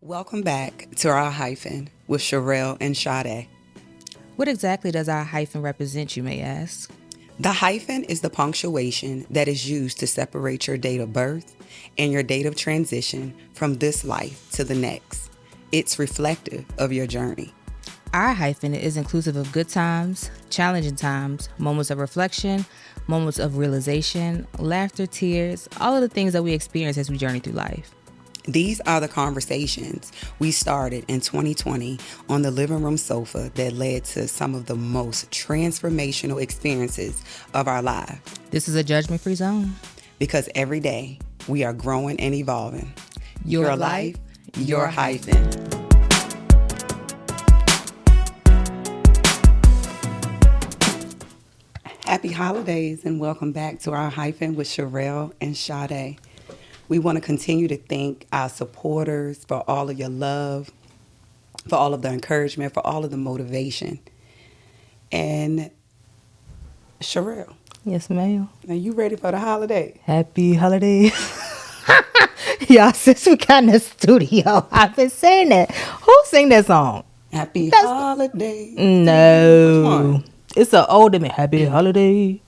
Welcome back to Our Hyphen with Cherelle and Sade. What exactly does our hyphen represent, you may ask? The hyphen is the punctuation that is used to separate your date of birth and your date of transition from this life to the next. It's reflective of your journey. Our hyphen is inclusive of good times, challenging times, moments of reflection, moments of realization, laughter, tears, all of the things that we experience as we journey through life. These are the conversations we started in 2020 on the living room sofa that led to some of the most transformational experiences of our lives. This is a judgment-free zone. Because every day we are growing and evolving. Your life, your hyphen. Happy holidays and welcome back to Our Hyphen with Cherelle and Sade. We want to continue to thank our supporters for all of your love, for all of the encouragement, for all of the motivation. And Cherelle. Yes, ma'am. Are you ready for the holiday? Happy holidays. Y'all, since we got in the studio, I've been saying that. Who sang that song? Happy holidays. No. It's an older man. Happy holiday.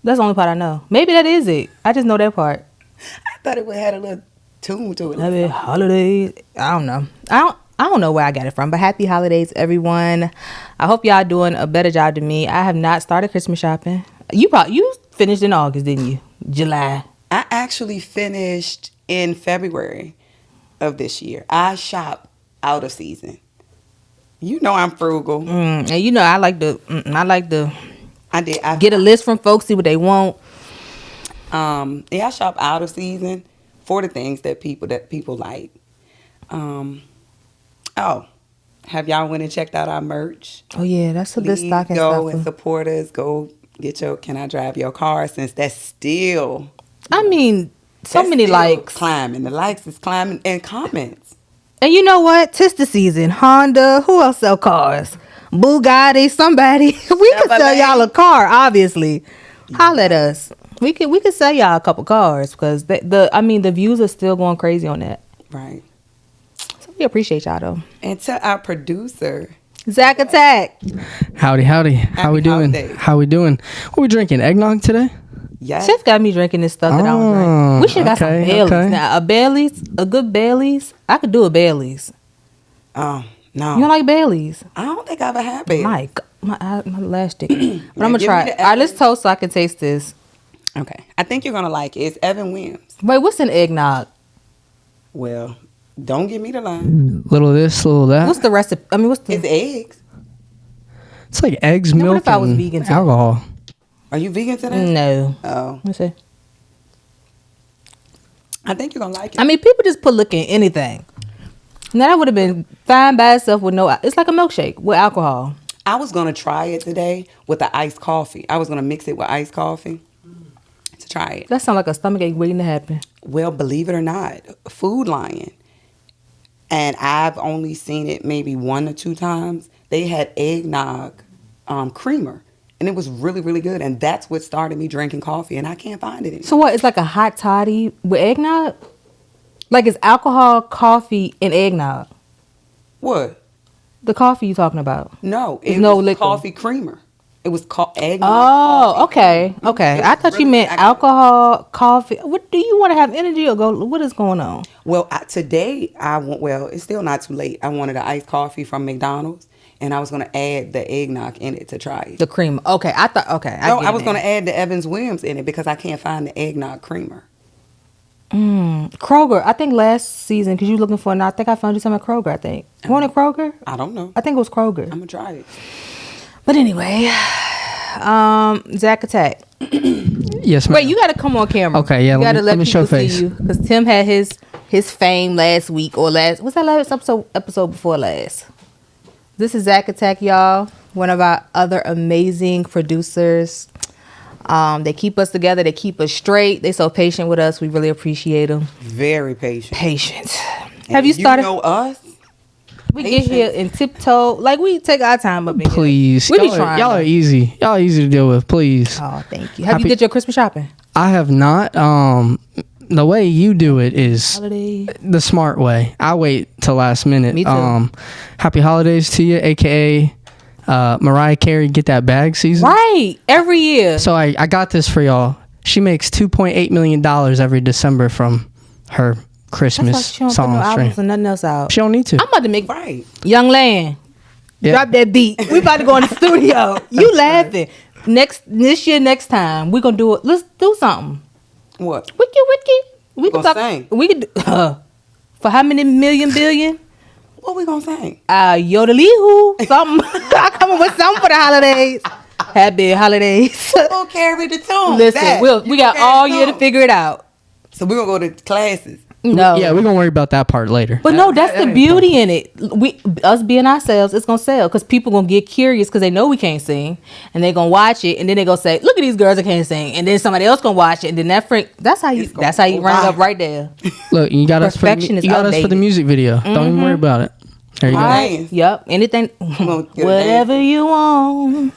That's the only part I know. Maybe that is it. I just know that part. I thought it would have had a little tune to it. Happy holidays. I don't know. I don't know where I got it from, but happy holidays, everyone. I hope y'all doing a better job than me. I have not started Christmas shopping. You finished in August, didn't you? July. I actually finished in February of this year. I shop out of season. You know I'm frugal. And you know I like the I get a list from folks, see what they want. I shop out of season for the things that people like. Have y'all went and checked out our merch? Oh yeah, that's a good stock and go stuff. and support us. Go get your Can I Drive Your Car, since that's still. I mean, so many likes. Climbing. The likes is climbing and comments. And you know what? 'Tis the season. Honda. Who else sell cars? Bugatti. Somebody. We could sell y'all a car. Obviously, holla at us. We could sell y'all a couple cars because the views are still going crazy on that. Right. So we appreciate y'all though. And to our producer, Zach Attack. Howdy. How we doing? Holidays. How we doing? What we drinking? Eggnog today? yes. Chef got me drinking this stuff that I don't drink. We should have got some Baileys. Okay. Now a good Baileys. I could do a Baileys. Oh no. You don't like Baileys? I don't think I've ever had Bailey. My last stick. But I'm gonna give try me it. the All right, let's toast so I can taste this. Okay. I think you're gonna like it. It's Evan Williams. Wait, what's an eggnog? Well, don't give me the line. Little of this, little of that. What's the recipe? I mean, what's the? It's eggs. It's like eggs, Now, what milk, if I was and vegan today? alcohol. Are you vegan today? No. Oh, Let's see. I think you're gonna like it. I mean, people just put liquor in anything. Now that would have been fine by itself with no. It's like a milkshake with alcohol. I was gonna try it today with the iced coffee. I was gonna mix it with iced coffee to try it. That sounds like a stomachache waiting to happen. Well, believe it or not, Food Lion, and I've only seen it maybe 1 or 2 times. They had eggnog creamer, and it was really, really good. And that's what started me drinking coffee, and I can't find it anymore. So what? It's like a hot toddy with eggnog. Like it's alcohol, coffee, and eggnog. What? The coffee you talking about? No, It's it no was liquor. coffee creamer. It was eggnog. Oh, coffee okay, creamer. okay. It I was thought you really- meant alcohol, coffee. What do you want to have energy or go? What is going on? Well, today I want. Well, it's still not too late. I wanted an iced coffee from McDonald's, and I was going to add the eggnog in it to try it. The cream. Okay, I thought. Okay, I was going to add the Evans Williams in it because I can't find the eggnog creamer. Kroger. I think last season because you looking for. And I think I found you some at Kroger. I think. One at Kroger. I don't know. I think it was Kroger. I'm gonna try it. But anyway, Zach Attack. Yes, ma'am. Wait, you got to come on camera. Okay, yeah, You got to let me show people see face. you because Tim had his fame last week or last. What's that last episode before last? This is Zach Attack, y'all. One of our other amazing producers. They keep us together. They keep us straight. They so patient with us. We really appreciate them. Very patient. Patient. And Have you started? You know us. We get here and tiptoe. Like we take our time up in here. Please. We be y'all, trying. y'all are easy. Y'all are easy to deal with. Please. Oh, thank you. Have you did your Christmas shopping? I have not. the way you do it is Holiday. the smart way. I wait till last minute. Me too. Happy holidays to you, aka Mariah Carey. Get that bag season. Right. Every year. So I got this for y'all. She makes $2.8 million every December from her That's why Christmas she don't put song no stream. albums and nothing else out. She don't need to. I'm about to make Right. Young Land. Yeah. Drop that beat. We about to go in the studio. You laughing. This year, next time, we gonna do it. Let's do something. What? Wiki. We can Gonna talk. sing. We can do, for how many million billion? What we gonna sing? Yodelee-hoo. Something. I come up with something for the holidays. Happy holidays. We'll carry the tune. Listen, That. we got carry all the year to tune. figure it out. So we're gonna go to classes. No. Yeah, we're gonna worry about that part later. But no, that's that the ain't beauty in it. Us being ourselves, it's gonna sell because people gonna get curious because they know we can't sing, and they gonna watch it, and then they gonna say, "Look at these girls that can't sing," and then somebody else gonna watch it, and then that's how you It's gonna run it up go right there. Look, you got us for Perfection is you got us for the outdated. music video. Don't even worry about it. There you go. Right. Right? Yep. Anything, gonna get a whatever you want.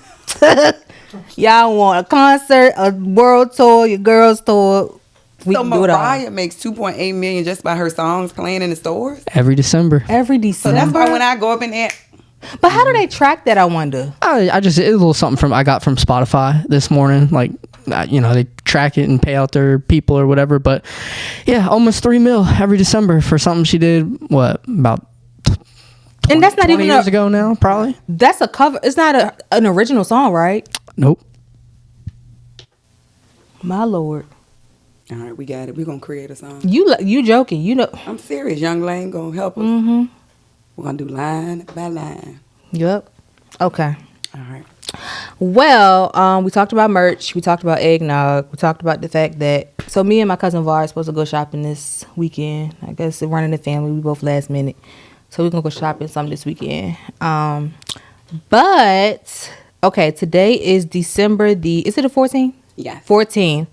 Y'all want a concert, a world tour, your girls tour. We So can do it all. Mariah makes 2.8 million just by her songs playing in the stores. Every December. Every So December. that's why when I go up in there, But how do they track that? I wonder. I just it's a little something from I got from Spotify this morning. Like, they track it and pay out their people or whatever. But yeah, almost 3 mil every December for something she did. What about? And that's not 20 even years ago now, probably. That's a cover. It's not an original song, right? Nope. My lord, all right, we got it. We're gonna create a song. you joking? You know. I'm serious. Young Lane gonna help us. Mm-hmm. We're gonna do line by line. Yep. Okay. All right. Well, we talked about merch. We talked about eggnog. We talked about the fact that me and my cousin Var are supposed to go shopping this weekend. I guess running the family. We both last minute, so we're gonna go shopping some this weekend. But okay, today is December is it the 14th? Yeah. 14th.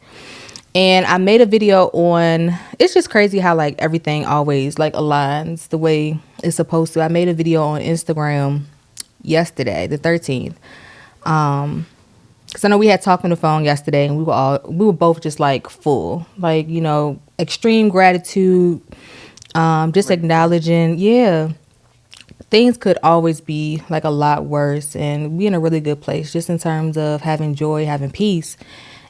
And I made a video on, it's just crazy how like everything always like aligns the way it's supposed to. I made a video on Instagram yesterday, the 13th. Cause I know we had talked on the phone yesterday and we were both just like full, like, extreme gratitude, just acknowledging, things could always be like a lot worse, and we in a really good place just in terms of having joy, having peace.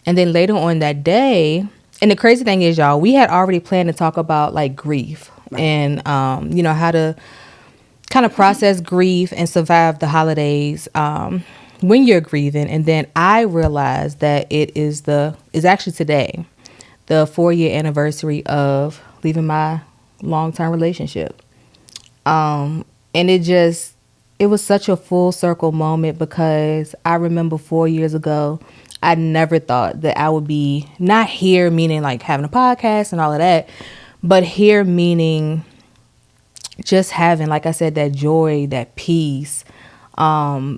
And then later on that day, and the crazy thing is, y'all, we had already planned to talk about like grief and, how to kind of process grief and survive the holidays when you're grieving. And then I realized that it's actually today, the 4-year anniversary of leaving my long-term relationship. And it was such a full circle moment because I remember 4 years ago, I never thought that I would be not here, meaning like having a podcast and all of that, but here meaning just having, like I said, that joy, that peace. You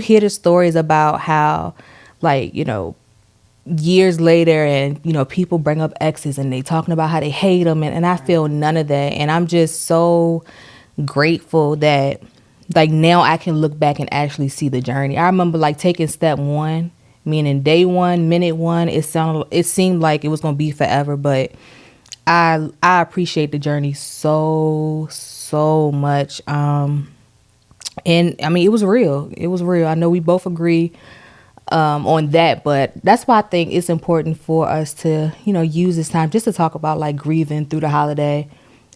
hear the stories about how, like, years later and, people bring up exes and they talking about how they hate them. And I feel none of that. And I'm just so grateful that, like, now I can look back and actually see the journey. I remember, like, taking step one, meaning day one, minute one, it seemed like it was going to be forever, but I appreciate the journey so much. And it was real. It was real. I know we both agree on that, but that's why I think it's important for us to, use this time just to talk about like grieving through the holiday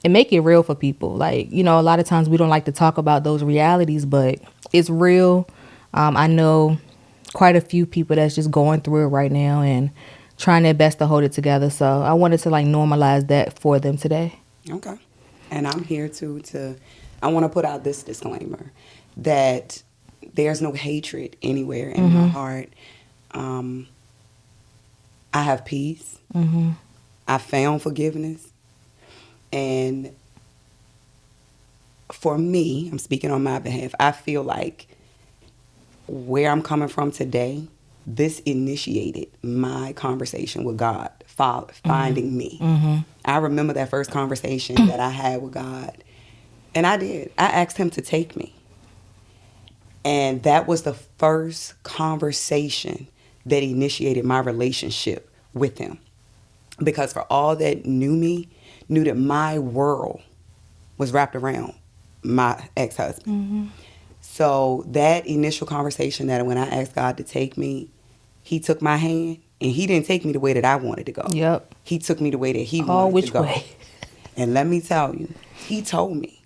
and make it real for people. Like, a lot of times we don't like to talk about those realities, but it's real. I know quite a few people that's just going through it right now and trying their best to hold it together. So I wanted to like normalize that for them today. Okay. And I'm here I want to put out this disclaimer that there's no hatred anywhere in my heart. I have peace. Mm-hmm. I found forgiveness. And for me, I'm speaking on my behalf, I feel like where I'm coming from today, this initiated my conversation with God, finding me. Mm-hmm. I remember that first conversation that I had with God. And I did. I asked him to take me. And that was the first conversation that initiated my relationship with him. because for all that knew that my world was wrapped around my ex-husband. So that initial conversation, that when I asked God to take me, he took my hand, and he didn't take me the way that I wanted to go. Yep. He took me the way that he Oh, wanted to go. which way? And let me tell you, he told me.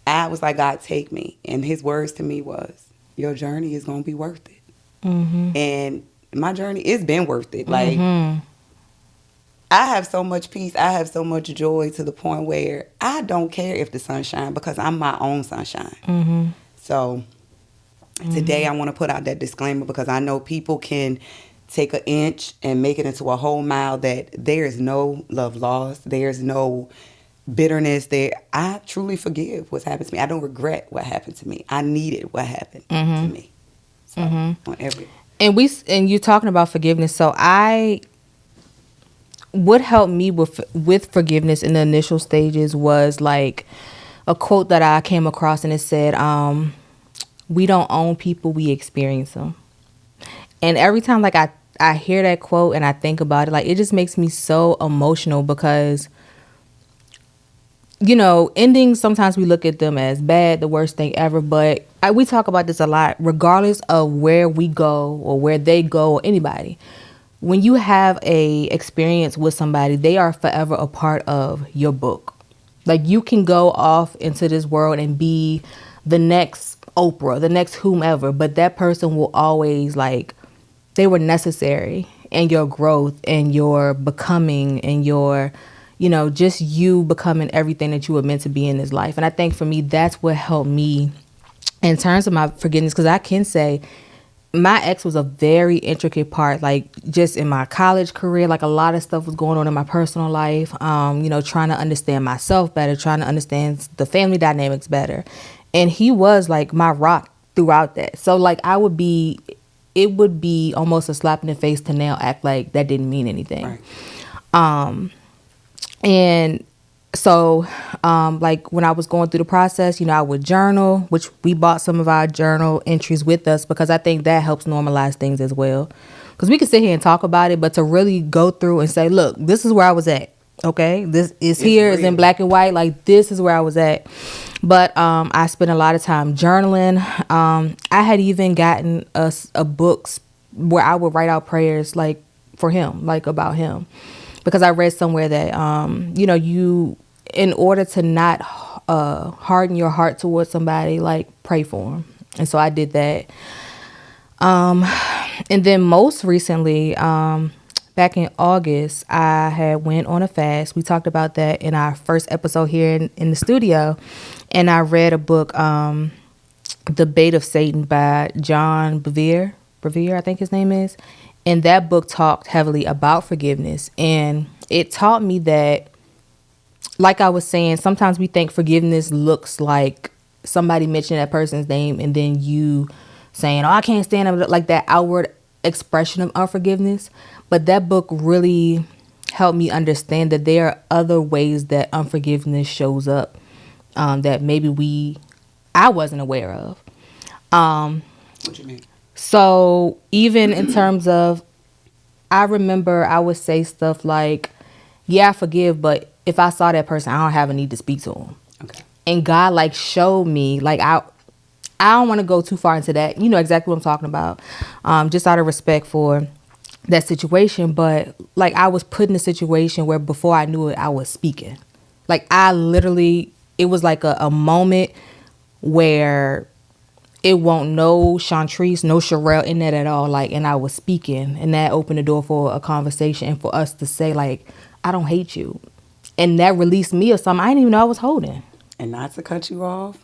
I was like, God, take me. And his words to me was, your journey is going to be worth it. And my journey, it's been worth it. Like, I have so much peace. I have so much joy to the point where I don't care if the sun shines, because I'm my own sunshine. So today I want to put out that disclaimer, because I know people can take an inch and make it into a whole mile, that there is no love lost. There's no bitterness there. I truly forgive what's happened to me. I don't regret what happened to me. I needed what happened to me. So on every. And you talking about forgiveness. So what helped me with forgiveness in the initial stages was like a quote that I came across, and it said, we don't own people, we experience them. And every time like I hear that quote and I think about it, like, it just makes me so emotional, because endings, sometimes we look at them as bad, the worst thing ever, but we talk about this a lot. Regardless of where we go or where they go or anybody, when you have a experience with somebody, they are forever a part of your book. Like, you can go off into this world and be the next Oprah, the next whomever, but that person will always, like, they were necessary in your growth and your becoming and your, just you becoming everything that you were meant to be in this life. And I think for me, that's what helped me in terms of my forgiveness, because I can say my ex was a very intricate part, like, just in my college career. Like, a lot of stuff was going on in my personal life, trying to understand myself better, trying to understand the family dynamics better. And he was like my rock throughout that. So like, it would be almost a slap in the face to now act like that didn't mean anything. Right. And so, like, when I was going through the process, I would journal, which we bought some of our journal entries with us, because I think that helps normalize things as well. Because we can sit here and talk about it, but to really go through and say, look, this is where I was at. Okay, this is here, it's in black and white. Like, this is where I was at. But I spent a lot of time journaling. I had even gotten a books where I would write out prayers, like, for him, like, about him. Because I read somewhere that, you, in order to not harden your heart towards somebody, like, pray for them. And so I did that. And then most recently, back in August, I had went on a fast. We talked about that in our first episode here in the studio. And I read a book, The Bait of Satan by John Bevere, I think his name is. And that book talked heavily about forgiveness. And it taught me that, like I was saying, sometimes we think forgiveness looks like somebody mentioning that person's name and then you saying, oh, I can't stand it, like that outward expression of unforgiveness. But that book really helped me understand that there are other ways that unforgiveness shows up that maybe I wasn't aware of. What you mean? So even in terms of, I remember I would say stuff like, yeah, I forgive, but if I saw that person, I don't have a need to speak to him. Okay. And God, like, showed me, like, I don't want to go too far into that. You know exactly what I'm talking about. Just out of respect for that situation. But, like, I was put in a situation where before I knew it, I was speaking. Like, I literally, it was like a moment where it won't no Chantrice, no Cherelle in that at all. Like, and I was speaking, and that opened the door for a conversation and for us to say, like, I don't hate you. And that released me of something I didn't even know I was holding. And not to cut you off,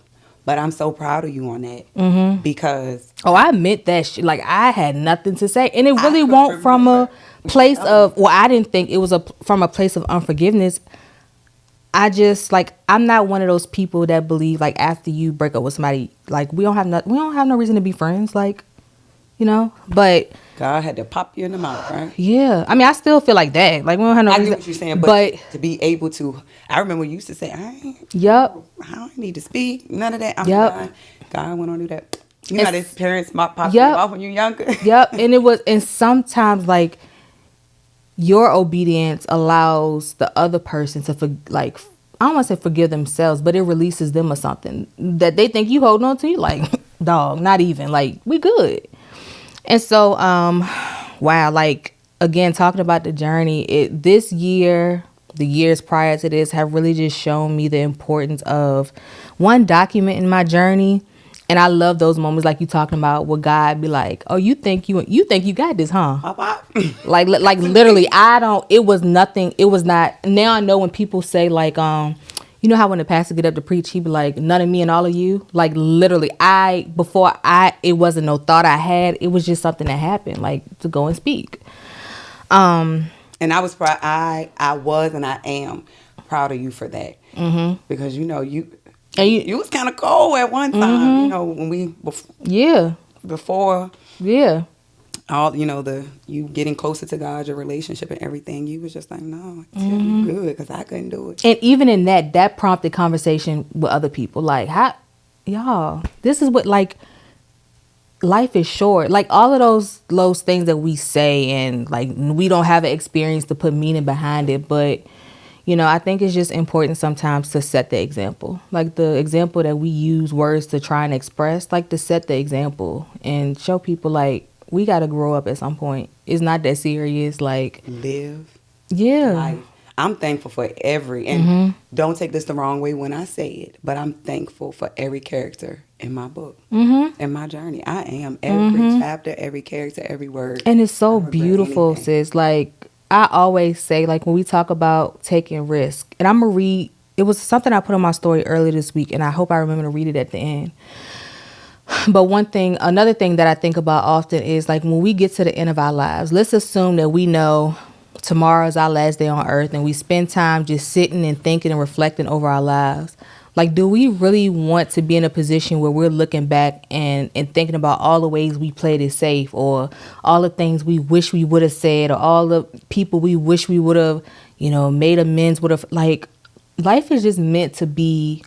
but I'm so proud of you on that. Because I meant that shit. Like, I had nothing to say. And it really won't from a place of, well, I didn't think it was from a place of unforgiveness. I just, like, I'm not one of those people that believe, like, after you break up with somebody, like, we don't have no reason to be friends, like, but God had to pop you in the mouth, right? Yeah. I mean, I still feel like that. Like, we don't have no reason. I get what you're saying, but to be able to, I remember you used to say, I don't need to speak, none of that. God went on to do that. You know how his parents pop you off when you're younger? And sometimes, like, your obedience allows the other person to I don't want to say forgive themselves, but it releases them of something that they think you holding on to. You like, dog, not even, like, we good. And so, wow, like, again, talking about the journey, this year, the years prior to this have really just shown me the importance of, one, documenting my journey. And I love those moments like you talking about where God be like, oh, you think you got this, huh? like literally, it was nothing. It was not. Now I know when people say like, you know how when the pastor get up to preach, he be like, none of me and all of you. Like literally, it wasn't no thought I had. It was just something that happened, like to go and speak. And I was proud. I was and I am proud of you for that. Mm-hmm. Because you was kind of cold at one time. Mm-hmm. You know when we before all you getting closer to God, your relationship and everything. You was just like, no, you good, because I couldn't do it. And even in that prompted conversation with other people, like, how y'all, this is what, like, life is short. Like all of those things that we say, and like we don't have an experience to put meaning behind it, but I think it's just important sometimes to set the example. Like the example that we use words to try and express, like to set the example and show people like we got to grow up at some point. It's not that serious. Like live life. I'm thankful for and don't take this the wrong way when I say it, but I'm thankful for every character in my book, in my journey. I am every chapter, every character, every word. And it's so beautiful, sis. Like I always say, like when we talk about taking risk, and I'm going to read, it was something I put on my story earlier this week, and I hope I remember to read it at the end. But another thing that I think about often is like when we get to the end of our lives, let's assume that we know tomorrow is our last day on earth and we spend time just sitting and thinking and reflecting over our lives. Like, do we really want to be in a position where we're looking back and thinking about all the ways we played it safe, or all the things we wish we would have said, or all the people we wish we would have, made amends with? Like, life is just meant to be,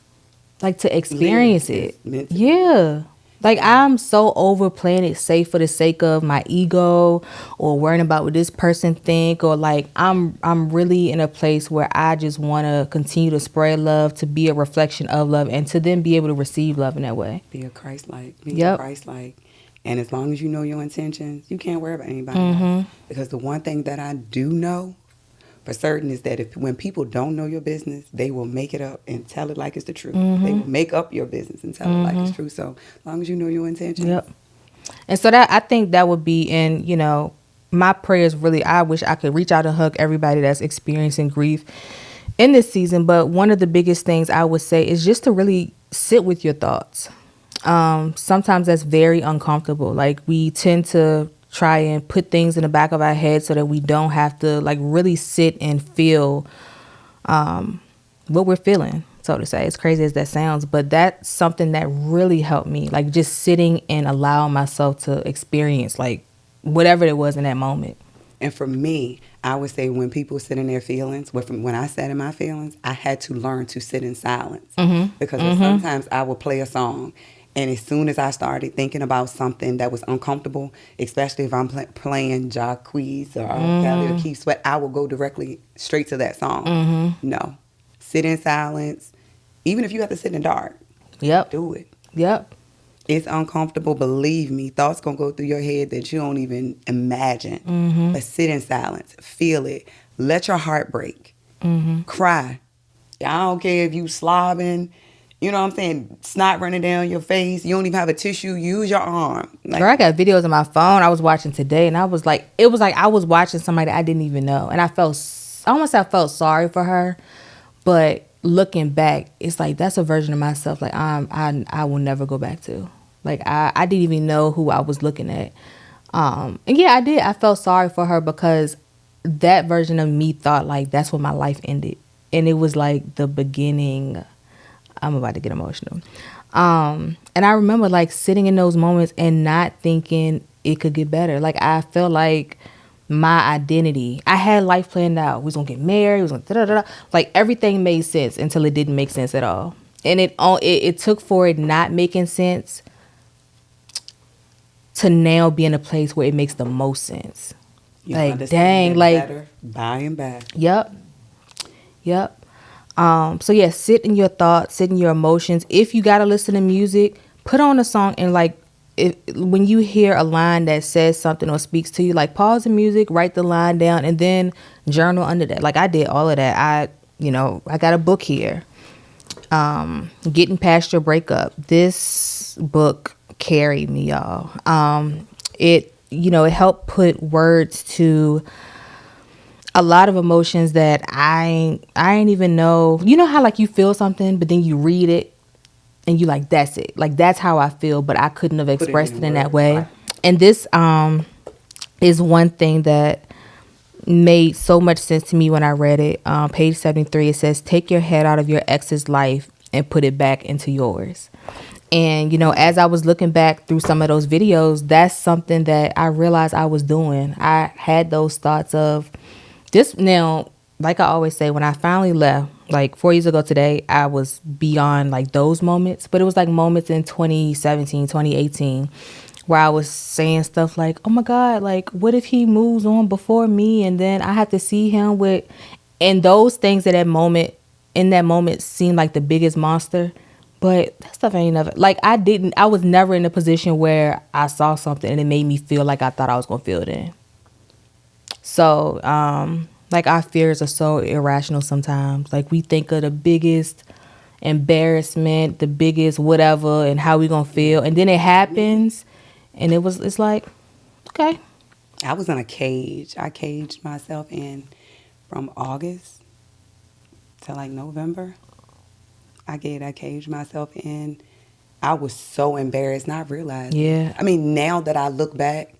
like, to experience it. Yeah. Like, I'm so over playing it safe for the sake of my ego or worrying about what this person think, or like I'm really in a place where I just want to continue to spread love, to be a reflection of love, and to then be able to receive love in that way. Be a Christ-like. Christ-like. And as long as you know your intentions, you can't worry about anybody else. Because the one thing that I do know for certain is that when people don't know your business, they will make it up and tell it like it's the truth. They will make up your business and tell it like it's true. So as long as you know your intentions. Yep. And so that, I think that would be my prayers really, I wish I could reach out and hug everybody that's experiencing grief in this season. But one of the biggest things I would say is just to really sit with your thoughts. Sometimes that's very uncomfortable. Like we tend to try and put things in the back of our head so that we don't have to like really sit and feel what we're feeling, so to say. As crazy as that sounds, but that's something that really helped me, like just sitting and allowing myself to experience like whatever it was in that moment. And for me, I would say when people sit in their feelings, when I sat in my feelings, I had to learn to sit in silence. Because sometimes I would play a song, and as soon as I started thinking about something that was uncomfortable, especially if I'm playing Jacquees or Kelly or Keith Sweat, I will go directly straight to that song. No. Sit in silence. Even if you have to sit in the dark. Yep. Do it. Yep. It's uncomfortable. Believe me. Thoughts going to go through your head that you don't even imagine. But sit in silence. Feel it. Let your heart break. Cry. I don't care if you slobbing. You know what I'm saying? Snot running down your face. You don't even have a tissue. Use your arm. Like, girl, I got videos on my phone I was watching today, and it was like I was watching somebody I didn't even know. And I felt sorry for her. But looking back, it's like that's a version of myself like I will never go back to. Like I didn't even know who I was looking at. And yeah, I did. I felt sorry for her because that version of me thought like that's when my life ended. And it was like the beginning. I'm about to get emotional. And I remember like sitting in those moments and not thinking it could get better. Like I felt like my identity, I had life planned out. We was gonna get married. We was gonna da-da-da-da. Like everything made sense until it didn't make sense at all. And it took for it not making sense to now be in a place where it makes the most sense. You like, understand dang, that like, better by and by. Yep. So yeah, sit in your thoughts, sit in your emotions. If you gotta listen to music, put on a song and like, when you hear a line that says something or speaks to you, like pause the music, write the line down, and then journal under that. Like I did all of that. I got a book here. Getting Past Your Breakup. This book carried me, y'all. It helped put words to a lot of emotions that I ain't even know. You know how like you feel something, but then you read it and you like, that's it. Like that's how I feel, but I couldn't have expressed it in that way. Right. And this is one thing that made so much sense to me when I read it. Page 73, it says, take your head out of your ex's life and put it back into yours. And, as I was looking back through some of those videos, that's something that I realized I was doing. I had those thoughts of this. Now, like I always say, when I finally left, like 4 years ago today, I was beyond like those moments. But it was like moments in 2017, 2018, where I was saying stuff like, oh my God, like what if he moves on before me and then I have to see him with, and those things in that moment seemed like the biggest monster. But that stuff ain't never, like I was never in a position where I saw something and it made me feel like I thought I was going to feel it in. So, like our fears are so irrational sometimes. Like we think of the biggest embarrassment, the biggest whatever, and how we going to feel. And then it happens. And it's like, okay. I was in a cage. I caged myself in from August to like November. I caged myself in. I was so embarrassed, not realizing. Yeah. I mean, now that I look back,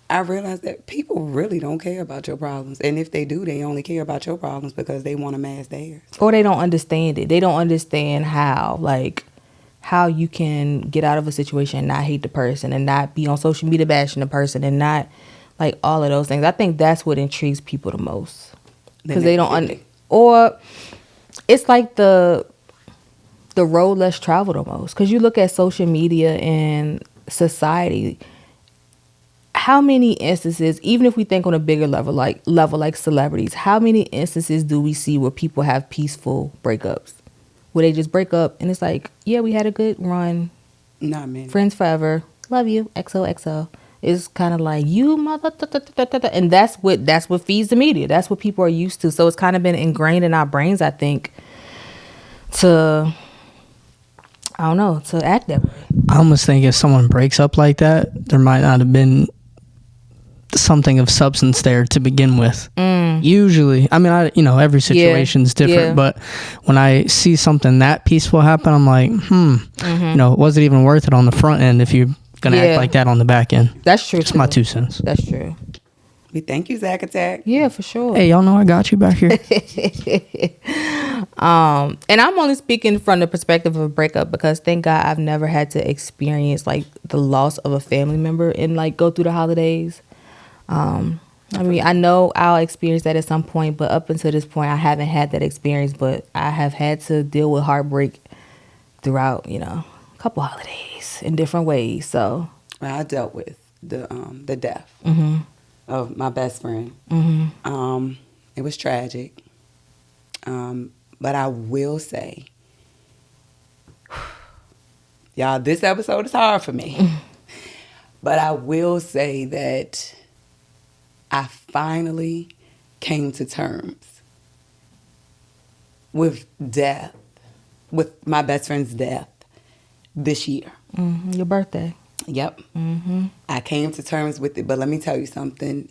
I realize that people really don't care about your problems. And if they do, they only care about your problems because they want to mask theirs. Or they don't understand it. They don't understand how you can get out of a situation and not hate the person and not be on social media bashing the person and not like all of those things. I think that's what intrigues people the most, because they don't or it's like the road less traveled the most. Because you look at social media and society, how many instances, even if we think on a bigger level like celebrities, how many instances do we see where people have peaceful breakups? Where they just break up and it's like, yeah, we had a good run. Not many. Friends forever. Love you. XOXO. It's kind of like, you mother. And that's what feeds the media. That's what people are used to. So it's kind of been ingrained in our brains, I think, to act that way. I almost think if someone breaks up like that, there might not have been something of substance there to begin with. Usually, I mean, every situation's different, but when I see something that peaceful happen, I'm like, was it even worth it on the front end if you're gonna act like that on the back end? That's true. It's my 2 cents. That's true. We thank you, Zach Attack. Yeah, for sure. Hey, y'all know I got you back here. And I'm only speaking from the perspective of a breakup because thank God I've never had to experience like the loss of a family member and like go through the holidays. I mean, I know I'll experience that at some point, but up until this point, I haven't had that experience. But I have had to deal with heartbreak throughout, a couple holidays in different ways. So I dealt with the death of my best friend. It was tragic, but I will say, y'all, this episode is hard for me. But I will say that I finally came to terms with death, with my best friend's death this year. Your birthday. Yep. I came to terms with it, but let me tell you something.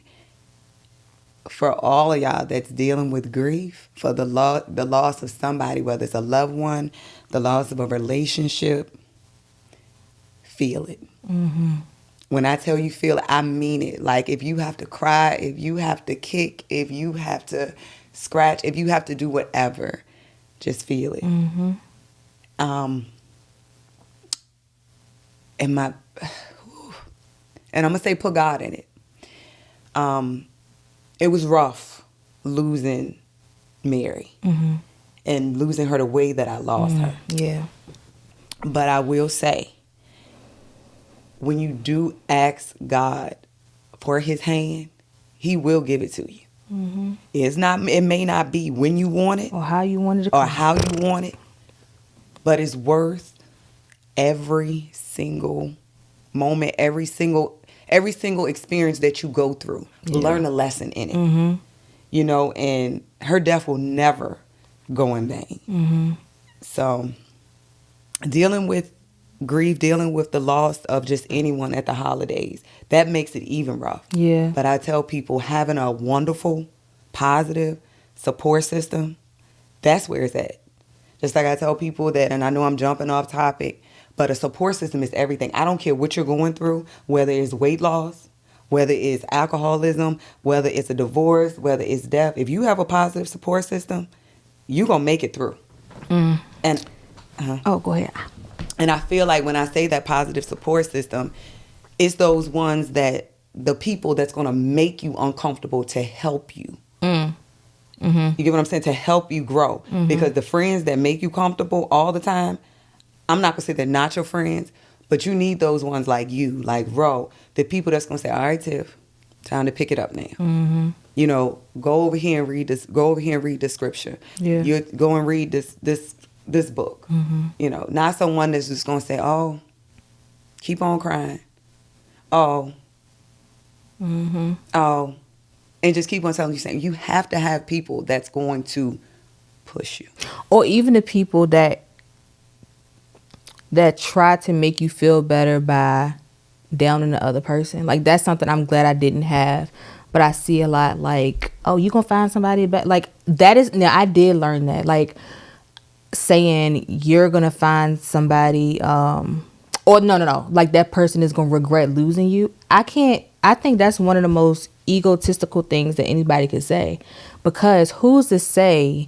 For all of y'all that's dealing with grief, for the loss of somebody, whether it's a loved one, the loss of a relationship, feel it. When I tell you feel it, I mean it. Like if you have to cry, if you have to kick, if you have to scratch, if you have to do whatever, just feel it. And I'm gonna say put God in it. It was rough losing Mary and losing her the way that I lost her. Yeah. But I will say, when you do ask God for his hand, He will give it to you. It may not be when you want it Or how you wanted or how you want it, but it's worth every single moment, every single experience that you go through. Learn a lesson in it. You know, and her death will never go in vain. So dealing with grief, dealing with the loss of just anyone at the holidays, that makes it even rough. Yeah. But I tell people, having a wonderful, positive support system, that's where it's at. Just like I tell people that, and I know I'm jumping off topic, but a support system is everything. I don't care what you're going through, whether it's weight loss, whether it's alcoholism, whether it's a divorce, whether it's death. If you have a positive support system, you're going to make it through. And go ahead. And I feel like when I say that positive support system, it's those ones that the people that's going to make you uncomfortable to help you. You get what I'm saying? To help you grow. Because the friends that make you comfortable all the time, I'm not going to say they're not your friends, but you need those ones like you, like Ro, the people that's going to say, all right, Tiff, time to pick it up now. You know, go over here and read this. Go over here and read this scripture. Yeah. You go and read this book. You know, not someone that's just going to say, oh, keep on crying. Oh. Oh. And just keep on telling you saying you have to have people that's going to push you. Or even the people that try to make you feel better by downing the other person. Like, that's something I'm glad I didn't have. But I see a lot like, oh, you gonna find somebody better. Like, that is, now I did learn that. Like, saying you're gonna find somebody, or no, like that person is gonna regret losing you. I think that's one of the most egotistical things that anybody could say, because who's to say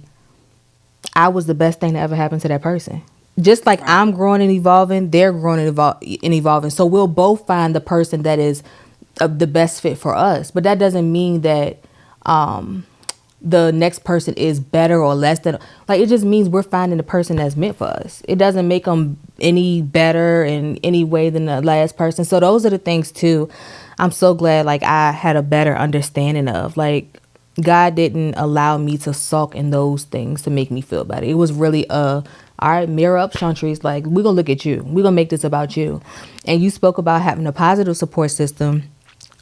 I was the best thing that ever happened to that person? Just like I'm growing and evolving, they're growing and evolving. So we'll both find the person that is the best fit for us. But that doesn't mean that the next person is better or less than. Like, it just means we're finding the person that's meant for us. It doesn't make them any better in any way than the last person. So those are the things too. I'm so glad like I had a better understanding of, like, God didn't allow me to sulk in those things to make me feel better. It was really all right, mirror up, Chantrese. Like, we're going to look at you. We're going to make this about you. And you spoke about having a positive support system.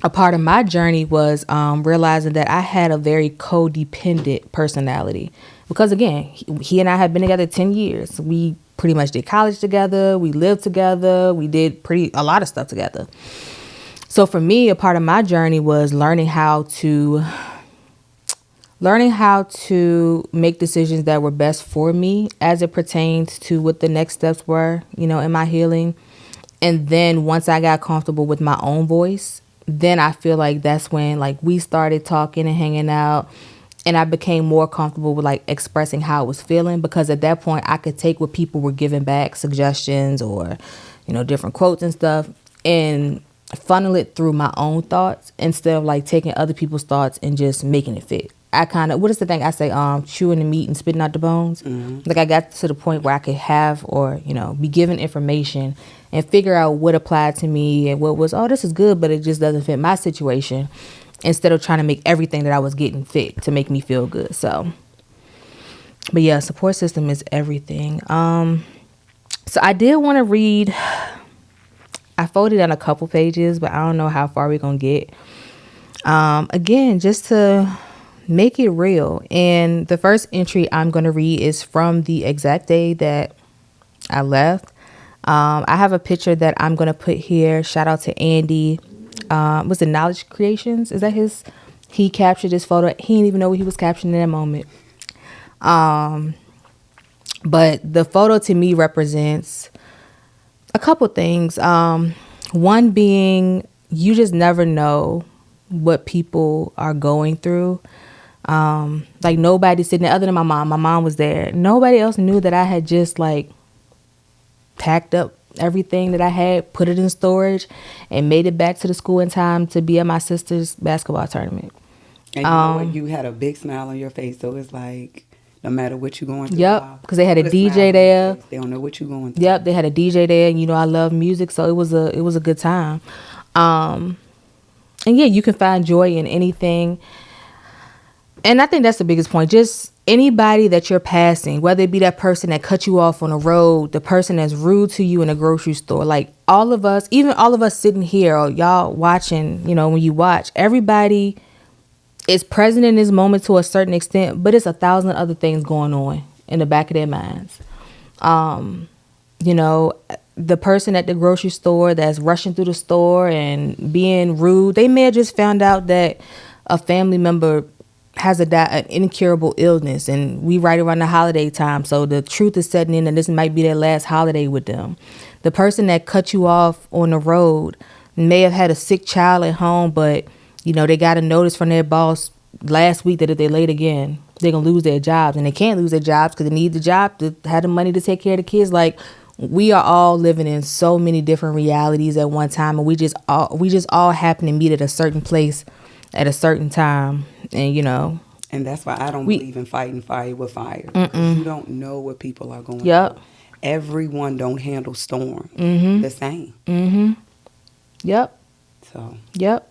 A part of my journey was realizing that I had a very codependent personality. Because, again, he and I had been together 10 years. We pretty much did college together. We lived together. We did a lot of stuff together. So for me, a part of my journey was learning how to make decisions that were best for me as it pertains to what the next steps were, you know, in my healing. And then once I got comfortable with my own voice, then I feel like that's when like we started talking and hanging out, and I became more comfortable with like expressing how I was feeling, because at that point I could take what people were giving back, suggestions or, you know, different quotes and stuff, and funnel it through my own thoughts instead of like taking other people's thoughts and just making it fit. I kind of, what is the thing I say, chewing the meat and spitting out the bones. Like, I got to the point where I could have, or, you know, be given information and figure out what applied to me and what was, oh, this is good, but it just doesn't fit my situation, instead of trying to make everything that I was getting fit to make me feel good. So, but yeah, support system is everything. So I did want to read, I folded on a couple pages, but I don't know how far we're going to get. Again, just to make it real. And the first entry I'm going to read is from the exact day that I left. I have a picture that I'm going to put here. Shout out to Andy. Was it Knowledge Creations? Is that his? He captured this photo. He didn't even know what he was capturing in that moment. But the photo to me represents a couple things. One being, you just never know what people are going through. Like, nobody sitting there other than my mom. My mom was there. Nobody else knew that I had just like packed up everything that I had, put it in storage, and made it back to the school in time to be at my sister's basketball tournament. And you know what? You had a big smile on your face, so it's like, no matter what you're going through. Yep, because they had a DJ there. They don't know what you're going through. Yep, they had a DJ there, and you know I love music, so it was a good time. yeah, you can find joy in anything. And I think that's the biggest point. Just anybody that you're passing, whether it be that person that cut you off on the road, the person that's rude to you in a grocery store, like all of us, even all of us sitting here or y'all watching, you know, when you watch, everybody is present in this moment to a certain extent, but it's 1,000 other things going on in the back of their minds. You know, the person at the grocery store that's rushing through the store and being rude, they may have just found out that a family member has an incurable illness, and we right around the holiday time, so the truth is setting in and this might be their last holiday with them. The person that cut you off on the road may have had a sick child at home, but you know they got a notice from their boss last week that if they're late again, they're gonna lose their jobs, and they can't lose their jobs because they need the job to have the money to take care of the kids. Like, we are all living in so many different realities at one time, and we just all happen to meet at a certain place at a certain time. And you know, and that's why I don't believe in fighting fire with fire. You don't know what people are going through. Everyone don't handle storm the same. Yep. So. Yep.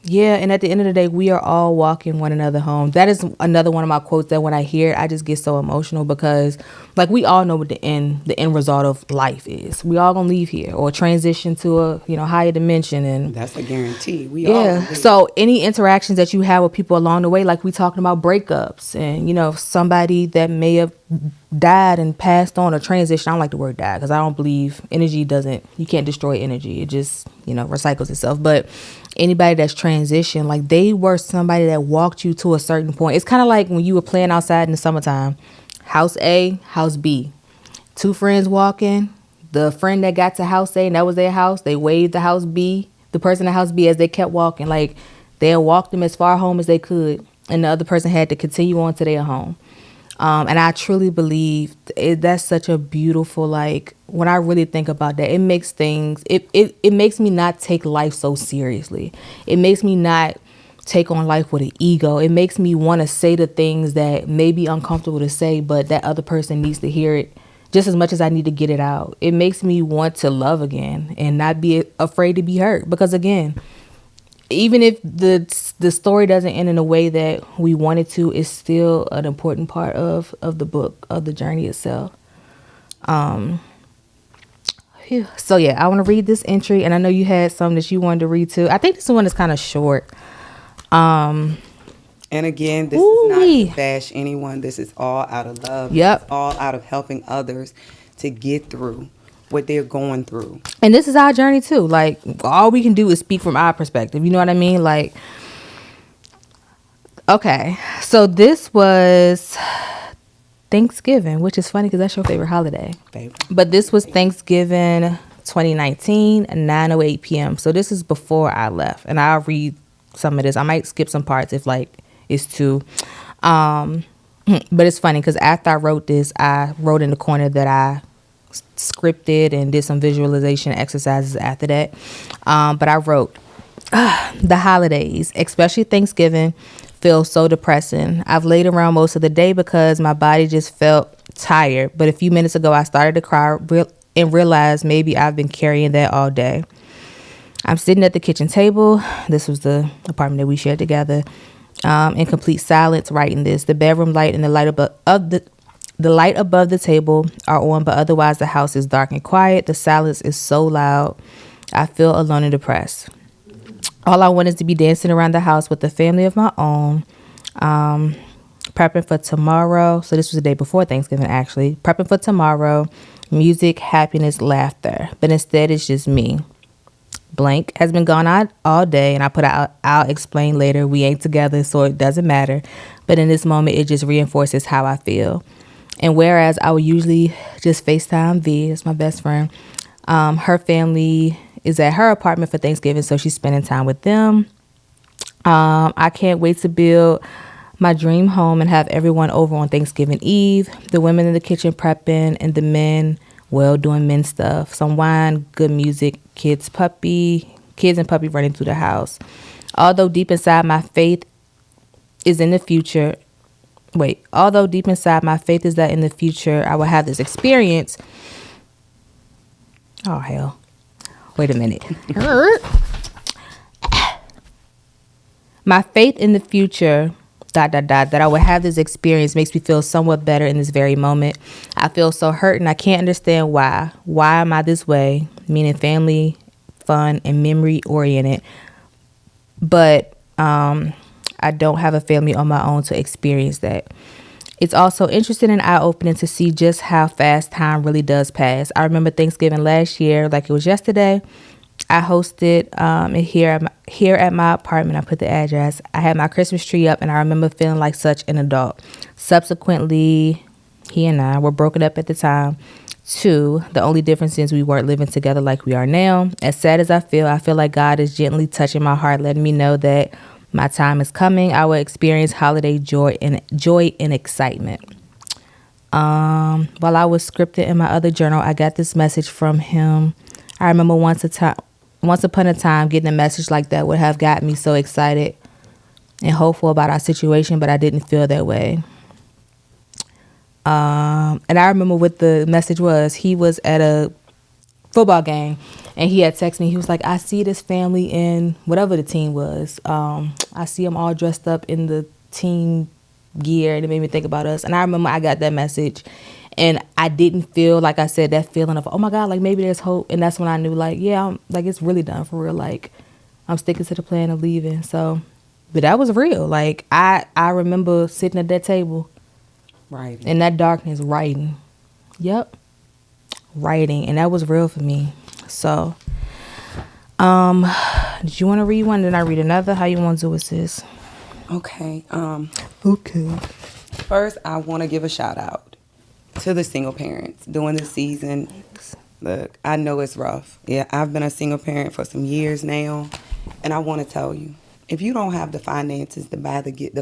Yeah, and at the end of the day, we are all walking one another home. That is another one of my quotes that when I hear it, I just get so emotional because, like, we all know what the end result of life is. We all gonna leave here or transition to a higher dimension, and that's a guarantee. We all So any interactions that you have with people along the way, like we talking about breakups, and somebody that may have died and passed on or transition. I don't like the word die because I don't believe energy doesn't. You can't destroy energy. It just recycles itself. But anybody that's transitioned, like they were somebody that walked you to a certain point. It's kind of like when you were playing outside in the summertime. House A, house B. Two friends walking. The friend that got to house A and that was their house, they waved the house B, the person at house B as they kept walking. Like they walked them as far home as they could, and the other person had to continue on to their home. And I truly believe that's such a beautiful, like, when I really think about that, it makes things, it makes me not take life so seriously. It makes me not take on life with an ego. It makes me want to say the things that may be uncomfortable to say, but that other person needs to hear it just as much as I need to get it out. It makes me want to love again and not be afraid to be hurt. Because again, even if the story doesn't end in a way that we want it to, it's still an important part of the book, of the journey itself. So yeah, I want to read this entry, and I know you had some that you wanted to read too. I think this one is kind of short. And again, this is not to bash anyone. This is all out of love. Yep. It's all out of helping others to get through what they're going through. And this is our journey too. Like, all we can do is speak from our perspective. You know what I mean? Like, okay. So this was Thanksgiving, which is funny because that's your favorite holiday. But this was Thanksgiving 2019, 9:08 p.m. So this is before I left. And I'll read some of this. I might skip some parts if like it's too. But it's funny because after I wrote this, I wrote in the corner that I scripted and did some visualization exercises after that. But I wrote, the holidays, especially Thanksgiving, feel so depressing. I've laid around most of the day because my body just felt tired. But a few minutes ago, I started to cry and realized maybe I've been carrying that all day. I'm sitting at the kitchen table. This was the apartment that we shared together. In complete silence, writing this. The bedroom light and the light above the table are on, but otherwise the house is dark and quiet. The silence is so loud. I feel alone and depressed. All I want is to be dancing around the house with a family of my own, prepping for tomorrow. So this was the day before Thanksgiving, actually. Prepping for tomorrow, music, happiness, laughter. But instead, it's just me. Blank has been gone out all day, and I put out, I'll explain later. We ain't together, so it doesn't matter. But in this moment, it just reinforces how I feel. And whereas I would usually just FaceTime V, that's my best friend, her family is at her apartment for Thanksgiving, so she's spending time with them. I can't wait to build my dream home and have everyone over on Thanksgiving Eve. The women in the kitchen prepping, and the men, well, doing men stuff. Some wine, good music, kids and puppy running through the house. Although deep inside my faith is that in the future I will have this experience. Oh, hell. Wait a minute. My faith in the future, that I would have this experience makes me feel somewhat better in this very moment. I feel so hurt and I can't understand why. Why am I this way? Meaning family, fun, and memory oriented. But I don't have a family on my own to experience that. It's also interesting and eye-opening to see just how fast time really does pass. I remember Thanksgiving last year like it was yesterday. I hosted here at my apartment. I put the address. I had my Christmas tree up, and I remember feeling like such an adult. Subsequently, he and I were broken up at the time, too. The only difference is we weren't living together like we are now. As sad as I feel like God is gently touching my heart, letting me know that my time is coming. I will experience holiday joy and excitement. While I was scripted in my other journal, I got this message from him. I remember once upon a time, getting a message like that would have got me so excited and hopeful about our situation, but I didn't feel that way. And I remember what the message was. He was at a football game, and he had texted me. He was like, I see this family in whatever the team was. I see them all dressed up in the team gear, and it made me think about us. And I remember I got that message, and I didn't feel, like I said, that feeling of, oh my God, like maybe there's hope. And that's when I knew, like, yeah, like it's really done for real. Like I'm sticking to the plan of leaving. So, but that was real. Like I remember sitting at that table, Right. in that darkness, writing. Yep. Writing, and that was real for me. So did you want to read one? Then I read another? How you want to do with this? Okay. Okay. First, I want to give a shout out to the single parents during this season. Look, I know it's rough. Yeah, I've been a single parent for some years now, and I want to tell you, if you don't have the finances to buy the gift,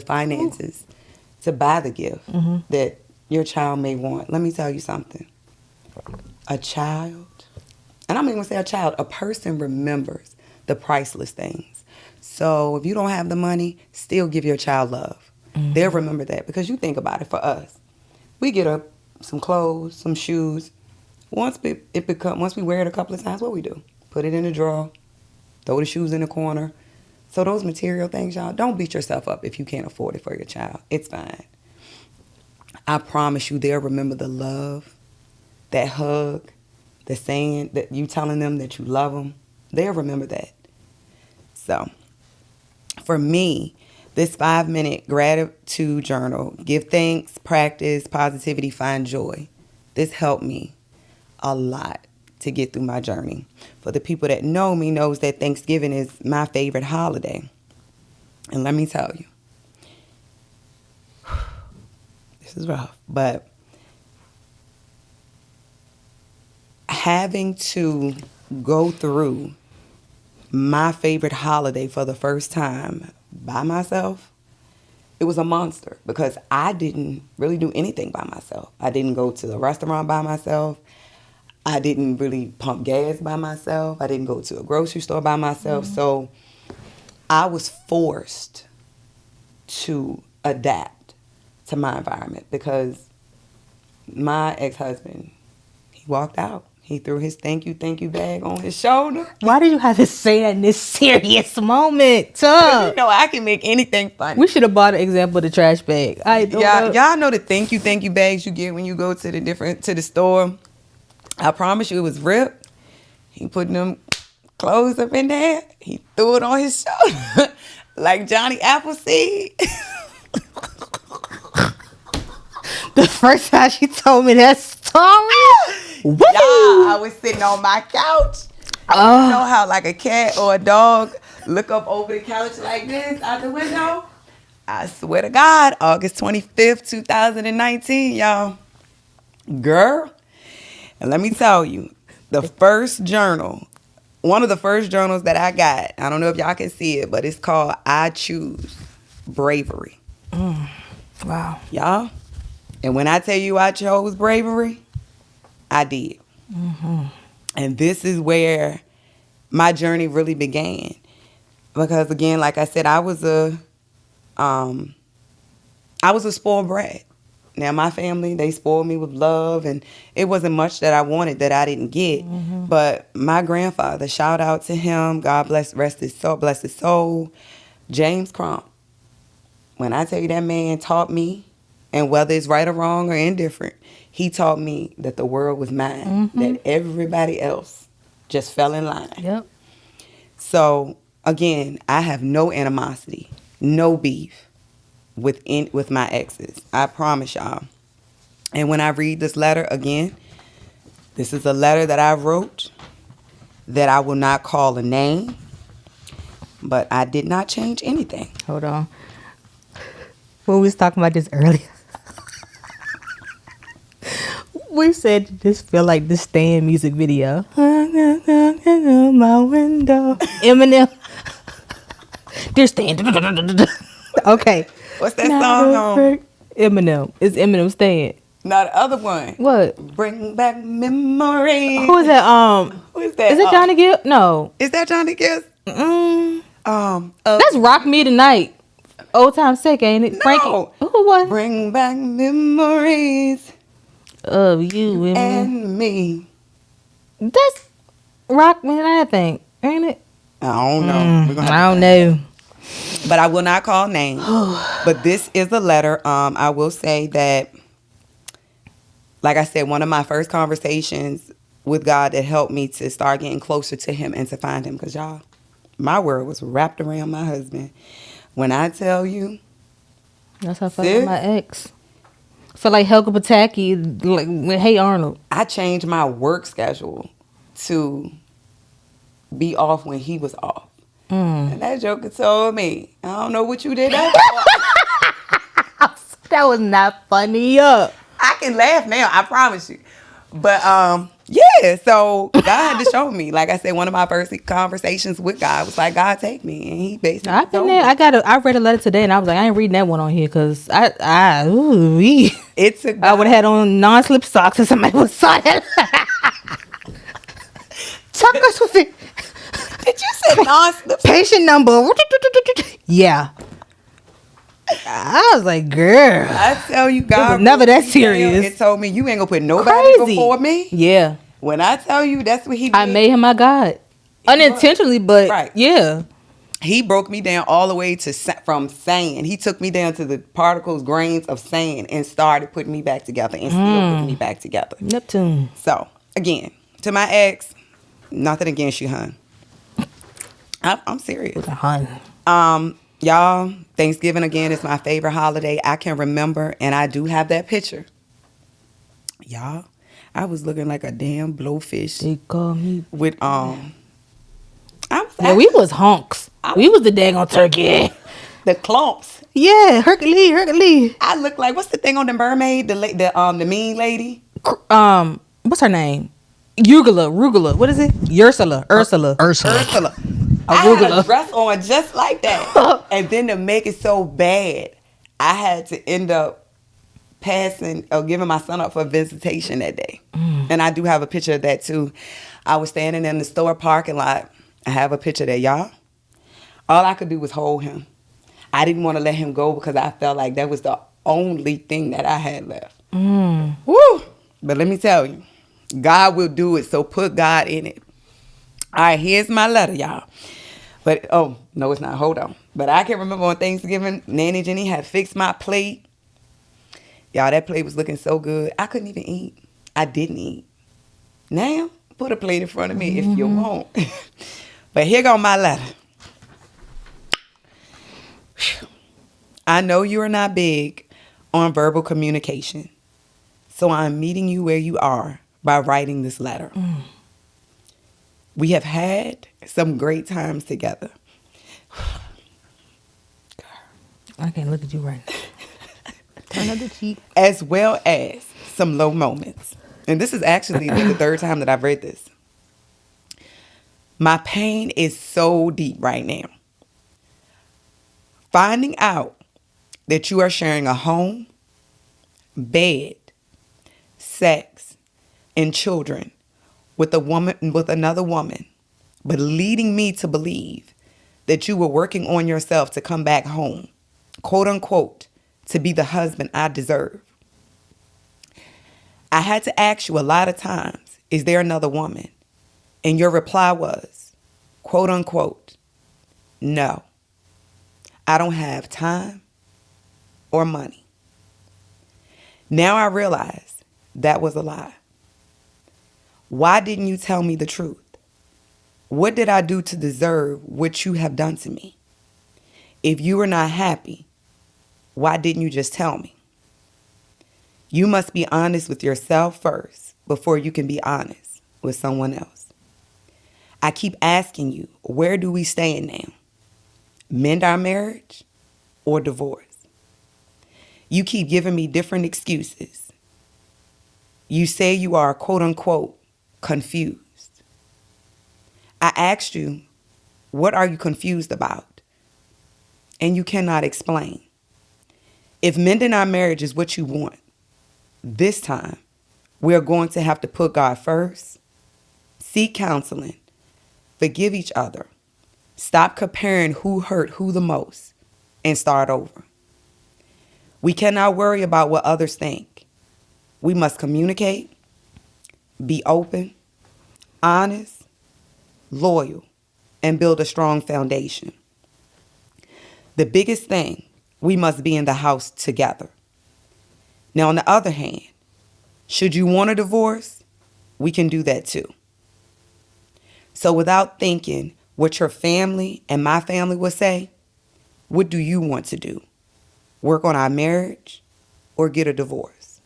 Mm-hmm. that your child may want, let me tell you something. A child, and I'm not even gonna say a child, a person remembers the priceless things. So if you don't have the money, still give your child love. Mm-hmm. They'll remember that, because you think about it, for us, we get some clothes, some shoes. Once we wear it a couple of times, what we do? Put it in the drawer, throw the shoes in the corner. So those material things, y'all, don't beat yourself up if you can't afford it for your child. It's fine. I promise you, they'll remember the love, that hug, the saying, that you telling them that you love them. They'll remember that. So for me, this 5-minute gratitude journal, give thanks, practice, positivity, find joy. This helped me a lot to get through my journey. For the people that know me knows that Thanksgiving is my favorite holiday. And let me tell you, this is rough, but having to go through my favorite holiday for the first time by myself, it was a monster, because I didn't really do anything by myself. I didn't go to the restaurant by myself. I didn't really pump gas by myself. I didn't go to a grocery store by myself. Mm-hmm. So I was forced to adapt to my environment, because my ex-husband, he walked out. He threw his thank you bag on his shoulder. Why did you have to say that in this serious moment? You know, I can make anything funny. We should have bought an example of the trash bag. Y'all know the thank you bags you get when you go to the store. I promise you, it was ripped. He put them clothes up in there. He threw it on his shoulder like Johnny Appleseed. The first time she told me that story, y'all, I was sitting on my couch. You know how like a cat or a dog look up over the couch like this out the window? I swear to God, August 25th, 2019, y'all. Girl. And let me tell you, one of the first journals that I got, I don't know if y'all can see it, but it's called I Choose Bravery. Wow. Y'all, and when I tell you I chose bravery, I did. Mm-hmm. And this is where my journey really began. Because again, like I said, I was a spoiled brat. Now, my family, they spoiled me with love, and it wasn't much that I wanted that I didn't get. Mm-hmm. But my grandfather, shout out to him, God rest his soul. James Crump. When I tell you that man taught me, and whether it's right or wrong or indifferent, he taught me that the world was mine, that everybody else just fell in line. Yep. So, again, I have no animosity, no beef with my exes. I promise y'all. And when I read this letter again, this is a letter that I wrote that I will not call a name, but I did not change anything. Hold on. When we was talking about this earlier, we said this feel like the Stan music video. My window. Eminem. This Stan. Okay. What's that song on? Eminem. It's Eminem Stan. Not the other one. What? Bring back memories. Who is that? Who is that? Is it Johnny Gill? No. Is that Johnny Gill? That's Rock Me Tonight. Old Time Sick, ain't it? No. Frankie. Who was? Bring back memories Of you and me. That's Rock Me Tonight, I think. Ain't it? I don't know. We're gonna have I don't know. But I will not call names. But this is a letter. I will say that, like I said, one of my first conversations with God that helped me to start getting closer to him and to find him. Because y'all, my world was wrapped around my husband. When I tell you, That's how I felt with my ex. I feel like Helga Pataki, like with Hey Arnold. I changed my work schedule to be off when he was off. And that joker told me, I don't know what you did that for. That was not funny. I can laugh now, I promise you. But yeah, so God had to show me. Like I said, one of my first conversations with God was like, God, take me. And he basically I've been told there. me. I read a letter today and I was like, I ain't reading that one on here because I It took I would have had on non-slip socks if somebody was saw that. Tuck us with it. Did you say non-slip? Patient number. Yeah. I was like, girl. I tell you, God was never that broke me down serious. and told me, you ain't gonna put nobody Crazy. before me. Yeah. When I tell you, that's what he did. I made him my God. Unintentionally, but Right. yeah. He broke me down all the way to from sand. He took me down to the particles, grains of sand, and started putting me back together and still putting me back together. Neptune. So, again, to my ex, nothing against you, hun. I'm serious. Hun. Y'all, Thanksgiving again is my favorite holiday. I can remember, and I do have that picture. Y'all, I was looking like a damn blowfish They call me. with Yeah, we was honks. We was the daggone turkey. the clumps. Yeah, Hercules. I look like, what's the thing on the mermaid? The mean lady. What's her name? Rugula. What is it? Ursula. Ursula. I had a Arugula. dress on just like that. And then to make it so bad, I had to end up passing or giving my son up for visitation that day. And I do have a picture of that too. I was standing in the store parking lot. I have a picture there, y'all. All I could do was hold him. I didn't want to let him go because I felt like that was the only thing that I had left. Woo! But let me tell you, God will do it, so put God in it. All right, here's my letter, y'all. But, oh, no, it's not. Hold on. But I can remember on Thanksgiving, Nanny Jenny had fixed my plate. Y'all, that plate was looking so good. I couldn't even eat. I didn't eat. Now, put a plate in front of me if you want. But here go my letter. I know you are not big on verbal communication, so I'm meeting you where you are by writing this letter. We have had some great times together. I can't look at you right now. Turn up the cheek. As well as some low moments. And this is actually the third time that I've read this. My pain is so deep right now. Finding out that you are sharing a home, bed, sex, and children with another woman, but leading me to believe that you were working on yourself to come back home, quote unquote, to be the husband I deserve. I had to ask you a lot of times, is there another woman? And your reply was, quote unquote, no. I don't have time or money. Now I realize that was a lie. Why didn't you tell me the truth? What did I do to deserve what you have done to me? If you were not happy, why didn't you just tell me? You must be honest with yourself first before you can be honest with someone else. I keep asking you, where do we stand now? Mend our marriage or divorce? You keep giving me different excuses. You say you are, quote unquote, confused. I asked you, what are you confused about? And you cannot explain. If mending our marriage is what you want, this time we are going to have to put God first, seek counseling, forgive each other, stop comparing who hurt who the most, and start over. We cannot worry about what others think. We must communicate, be open, honest, loyal, and build a strong foundation. The biggest thing, we must be in the house together. Now, on the other hand, should you want a divorce, we can do that too. So without thinking what your family and my family would say, what do you want to do? Work on our marriage or get a divorce?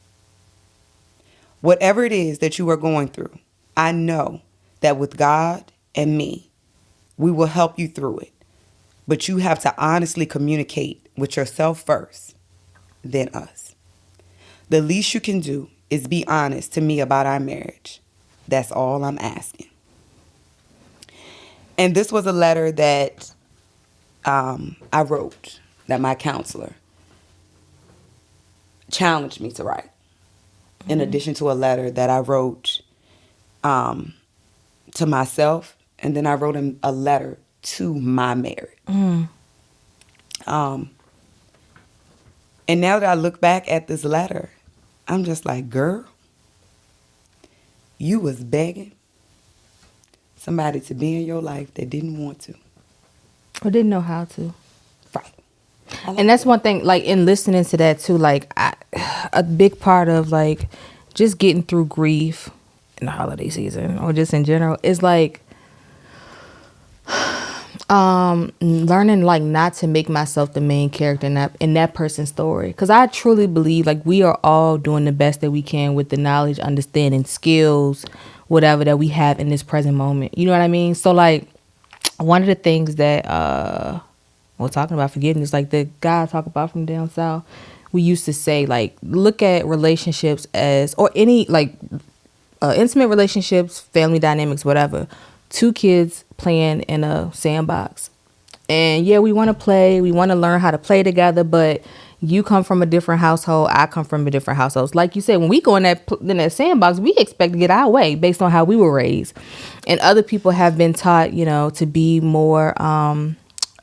Whatever it is that you are going through, I know that with God and me, we will help you through it. But you have to honestly communicate with yourself first, then us. The least you can do is be honest to me about our marriage. That's all I'm asking. And this was a letter that I wrote, that my counselor challenged me to write. In addition to a letter that I wrote to myself, and then I wrote a letter to my marriage. And now that I look back at this letter, I'm just like, girl, you was begging somebody to be in your life that didn't want to. Or didn't know how to. Right. And that's one thing, like, in listening to that too, like, a big part of, like, just getting through grief in the holiday season or just in general is, like, learning, like, not to make myself the main character in that person's story. Because I truly believe, like, we are all doing the best that we can with the knowledge, understanding, skills, whatever that we have in this present moment. You know what I mean? So, like, one of the things that we're talking about forgiveness, like the guy I talk about from down south, we used to say, like, look at relationships as, or any, like, intimate relationships, family dynamics, whatever, two kids playing in a sandbox. And yeah, we want to play, we want to learn how to play together, but you come from a different household, I come from a different household. Like you said, when we go in that sandbox, we expect to get our way based on how we were raised. And other people have been taught, you know, to be more,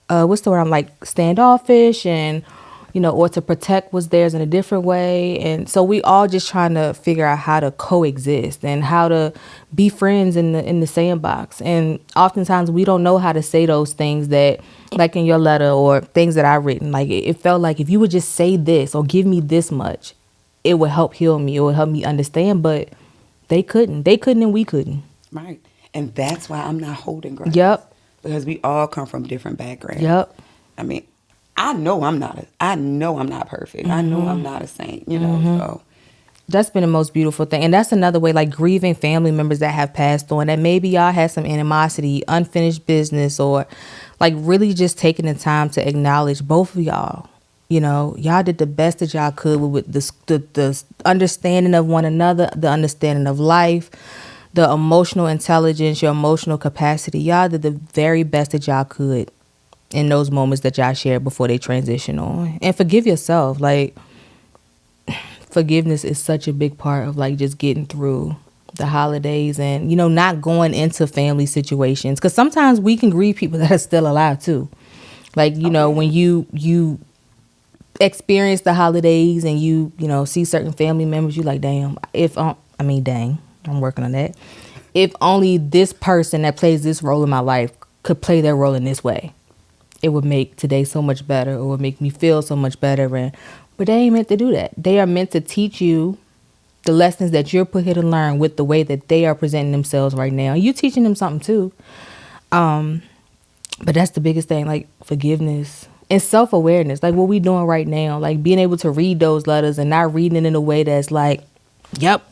what's the word? I'm like standoffish, and, you know, or to protect what's theirs in a different way. And so we all just trying to figure out how to coexist and how to be friends in the sandbox. And oftentimes we don't know how to say those things that, like in your letter or things that I've written, like it felt like if you would just say this or give me this much, it would help heal me. It would help me understand. But they couldn't and we couldn't. Right. And that's why I'm not holding grudges. Yep. Because we all come from different backgrounds. Yep. I mean, I know I'm not perfect. Mm-hmm. I know I'm not a saint, you know, so. That's been the most beautiful thing. And that's another way, like grieving family members that have passed on, that maybe y'all had some animosity, unfinished business, or like really just taking the time to acknowledge both of y'all. You know, y'all did the best that y'all could with the understanding of one another, the understanding of life, the emotional intelligence, your emotional capacity. Y'all did the very best that y'all could in those moments that y'all shared before they transition on. And forgive yourself. Like, forgiveness is such a big part of, like, just getting through the holidays and, you know, not going into family situations. Because sometimes we can grieve people that are still alive, too. Like, you know, when you experience the holidays and you know, see certain family members, you like, damn, I'm working on that. If only this person that plays this role in my life could play their role in this way. it would make today so much better, or would make me feel so much better. But they ain't meant to do that. They are meant to teach you the lessons that you're put here to learn with the way that they are presenting themselves right now. You teaching them something too. But that's the biggest thing, like forgiveness and self-awareness, like what we doing right now, like being able to read those letters and not reading it in a way that's like, yep,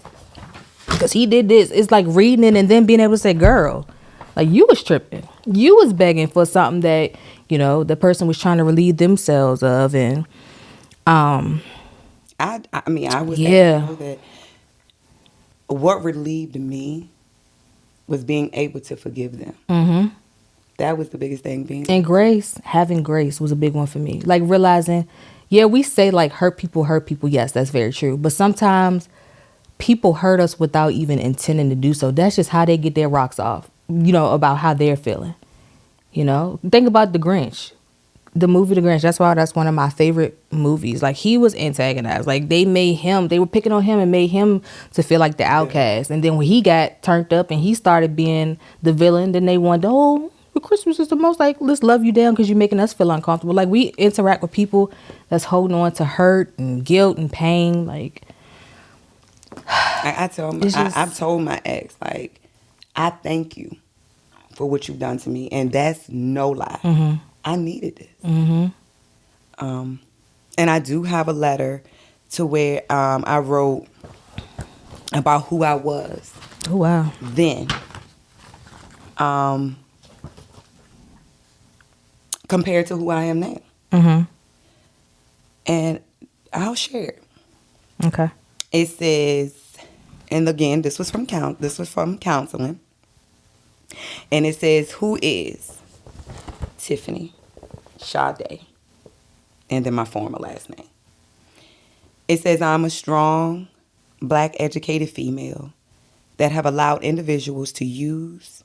because he did this. It's like reading it and then being able to say, girl, like you was tripping. You was begging for something that, you know, the person was trying to relieve themselves of. And I mean, I would say, Yeah. you know, that what relieved me was being able to forgive them. Mm-hmm. That was the biggest thing. And grace, having grace was a big one for me. Like realizing, yeah, we say like hurt people. Yes, that's very true. But sometimes people hurt us without even intending to do so. That's just how they get their rocks off, you know, about how they're feeling. You know, think about The Grinch, the movie The Grinch. That's one of my favorite movies. Like he was antagonized. Like they were picking on him and made him to feel like the outcast. And then when he got turned up and he started being the villain, then they wanted, oh, Christmas is the most, like, let's love you down because you're making us feel uncomfortable. Like we interact with people that's holding on to hurt and guilt and pain. Like I've told my ex, like, I thank you for what you've done to me, and that's no lie. Mm-hmm. I needed this. Mm-hmm. And I do have a letter to where I wrote about who I was. Oh wow. Then. Compared to who I am now. Mm-hmm. And I'll share it. Okay. It says, and again, this was from counseling. And it says, who is Tiffany Sade? And then my former last name. It says, I'm a strong, black, educated female that have allowed individuals to use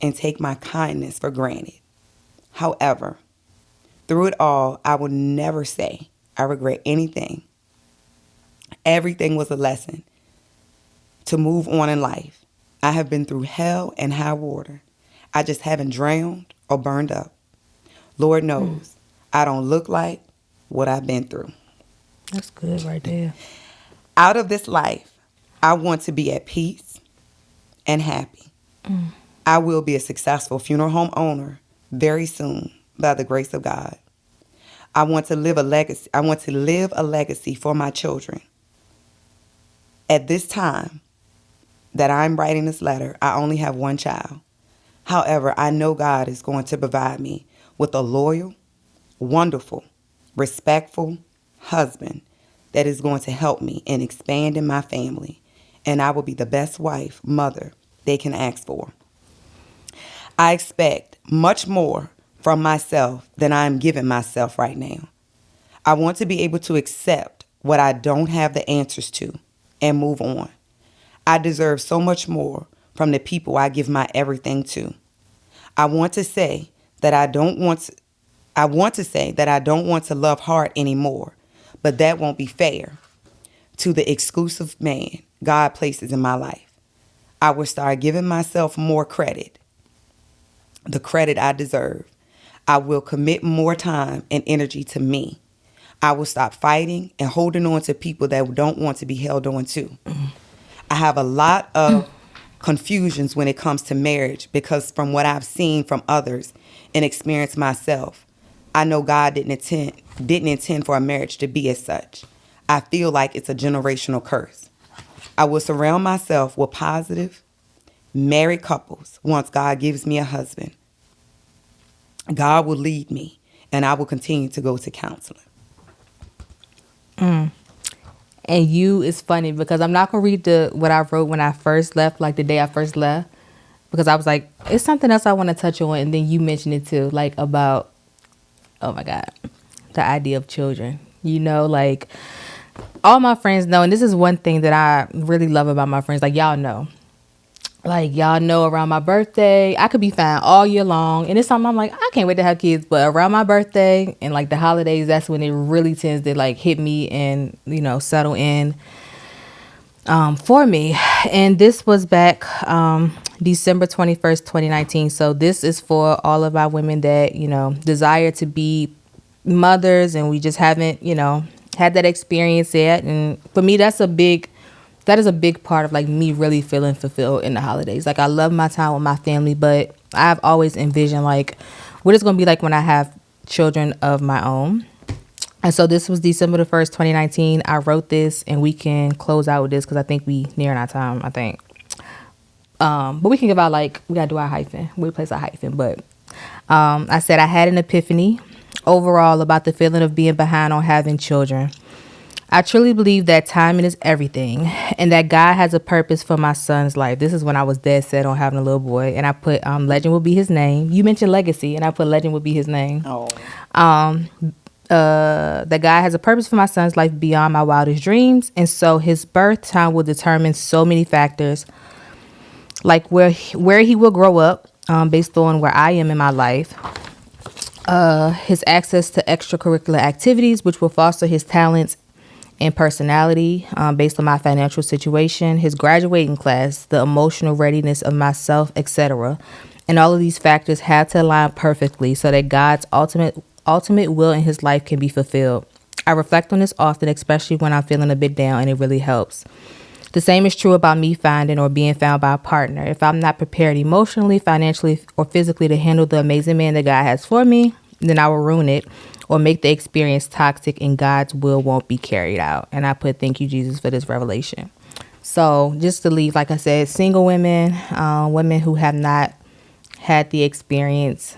and take my kindness for granted. However, through it all, I will never say I regret anything. Everything was a lesson to move on in life. I have been through hell and high water. I just haven't drowned or burned up. Lord knows, I don't look like what I've been through. That's good right there. Out of this life, I want to be at peace and happy. I will be a successful funeral home owner very soon by the grace of God. I want to live a legacy. I want to live a legacy for my children. At this time that I'm writing this letter, I only have one child. However, I know God is going to provide me with a loyal, wonderful, respectful husband that is going to help me in expanding my family, and I will be the best wife, mother they can ask for. I expect much more from myself than I am giving myself right now. I want to be able to accept what I don't have the answers to and move on. I deserve so much more from the people I give my everything to. I want to say that I don't want to love hard anymore, but that won't be fair to the exclusive man God places in my life. I will start giving myself more credit, the credit I deserve. I will commit more time and energy to me. I will stop fighting and holding on to people that don't want to be held on to. I have a lot of confusions when it comes to marriage because from what I've seen from others and experienced myself, I know God didn't intend for a marriage to be as such. I feel like it's a generational curse. I will surround myself with positive, married couples once God gives me a husband. God will lead me, and I will continue to go to counseling. And it's funny because I'm not going to read what I wrote when I first left, like the day I first left, because I was like, it's something else I want to touch on. And then you mentioned it too, like about, oh my God, the idea of children. You know, like all my friends know, and this is one thing that I really love about my friends, like y'all know. Like, y'all know around my birthday, I could be fine all year long. And it's something I'm like, I can't wait to have kids. But around my birthday and, like, the holidays, that's when it really tends to, like, hit me and, you know, settle in. for me. And this was back December 21st, 2019. So this is for all of our women that, desire to be mothers, and we just haven't, had that experience yet. And for me, that is a big part of like me really feeling fulfilled in the holidays. Like, I love my time with my family, but I've always envisioned like what it's going to be like when I have children of my own. And so this was December the 1st, 2019. I wrote this, and we can close out with this because I think we nearing our time, I think. But we can give out, like, we got to do our hyphen. We place our hyphen. But I said I had an epiphany overall about the feeling of being behind on having children. I truly believe that timing is everything, and that God has a purpose for my son's life. This is when I was dead set on having a little boy, and I put Legend will be his name. You mentioned legacy, and I put Legend will be his name. Oh. That God has a purpose for my son's life beyond my wildest dreams, and so his birth time will determine so many factors, like where he will grow up, based on where I am in my life, his access to extracurricular activities, which will foster his talents and personality, based on my financial situation, his graduating class, the emotional readiness of myself, etc. And all of these factors have to align perfectly so that God's ultimate will in his life can be fulfilled. I reflect on this often, especially when I'm feeling a bit down, and it really helps. The same is true about me finding or being found by a partner. If I'm not prepared emotionally, financially, or physically to handle the amazing man that God has for me, then I will ruin it or make the experience toxic, and God's will won't be carried out. And I put, thank you, Jesus, for this revelation. So just to leave, like I said, single women, women who have not had the experience,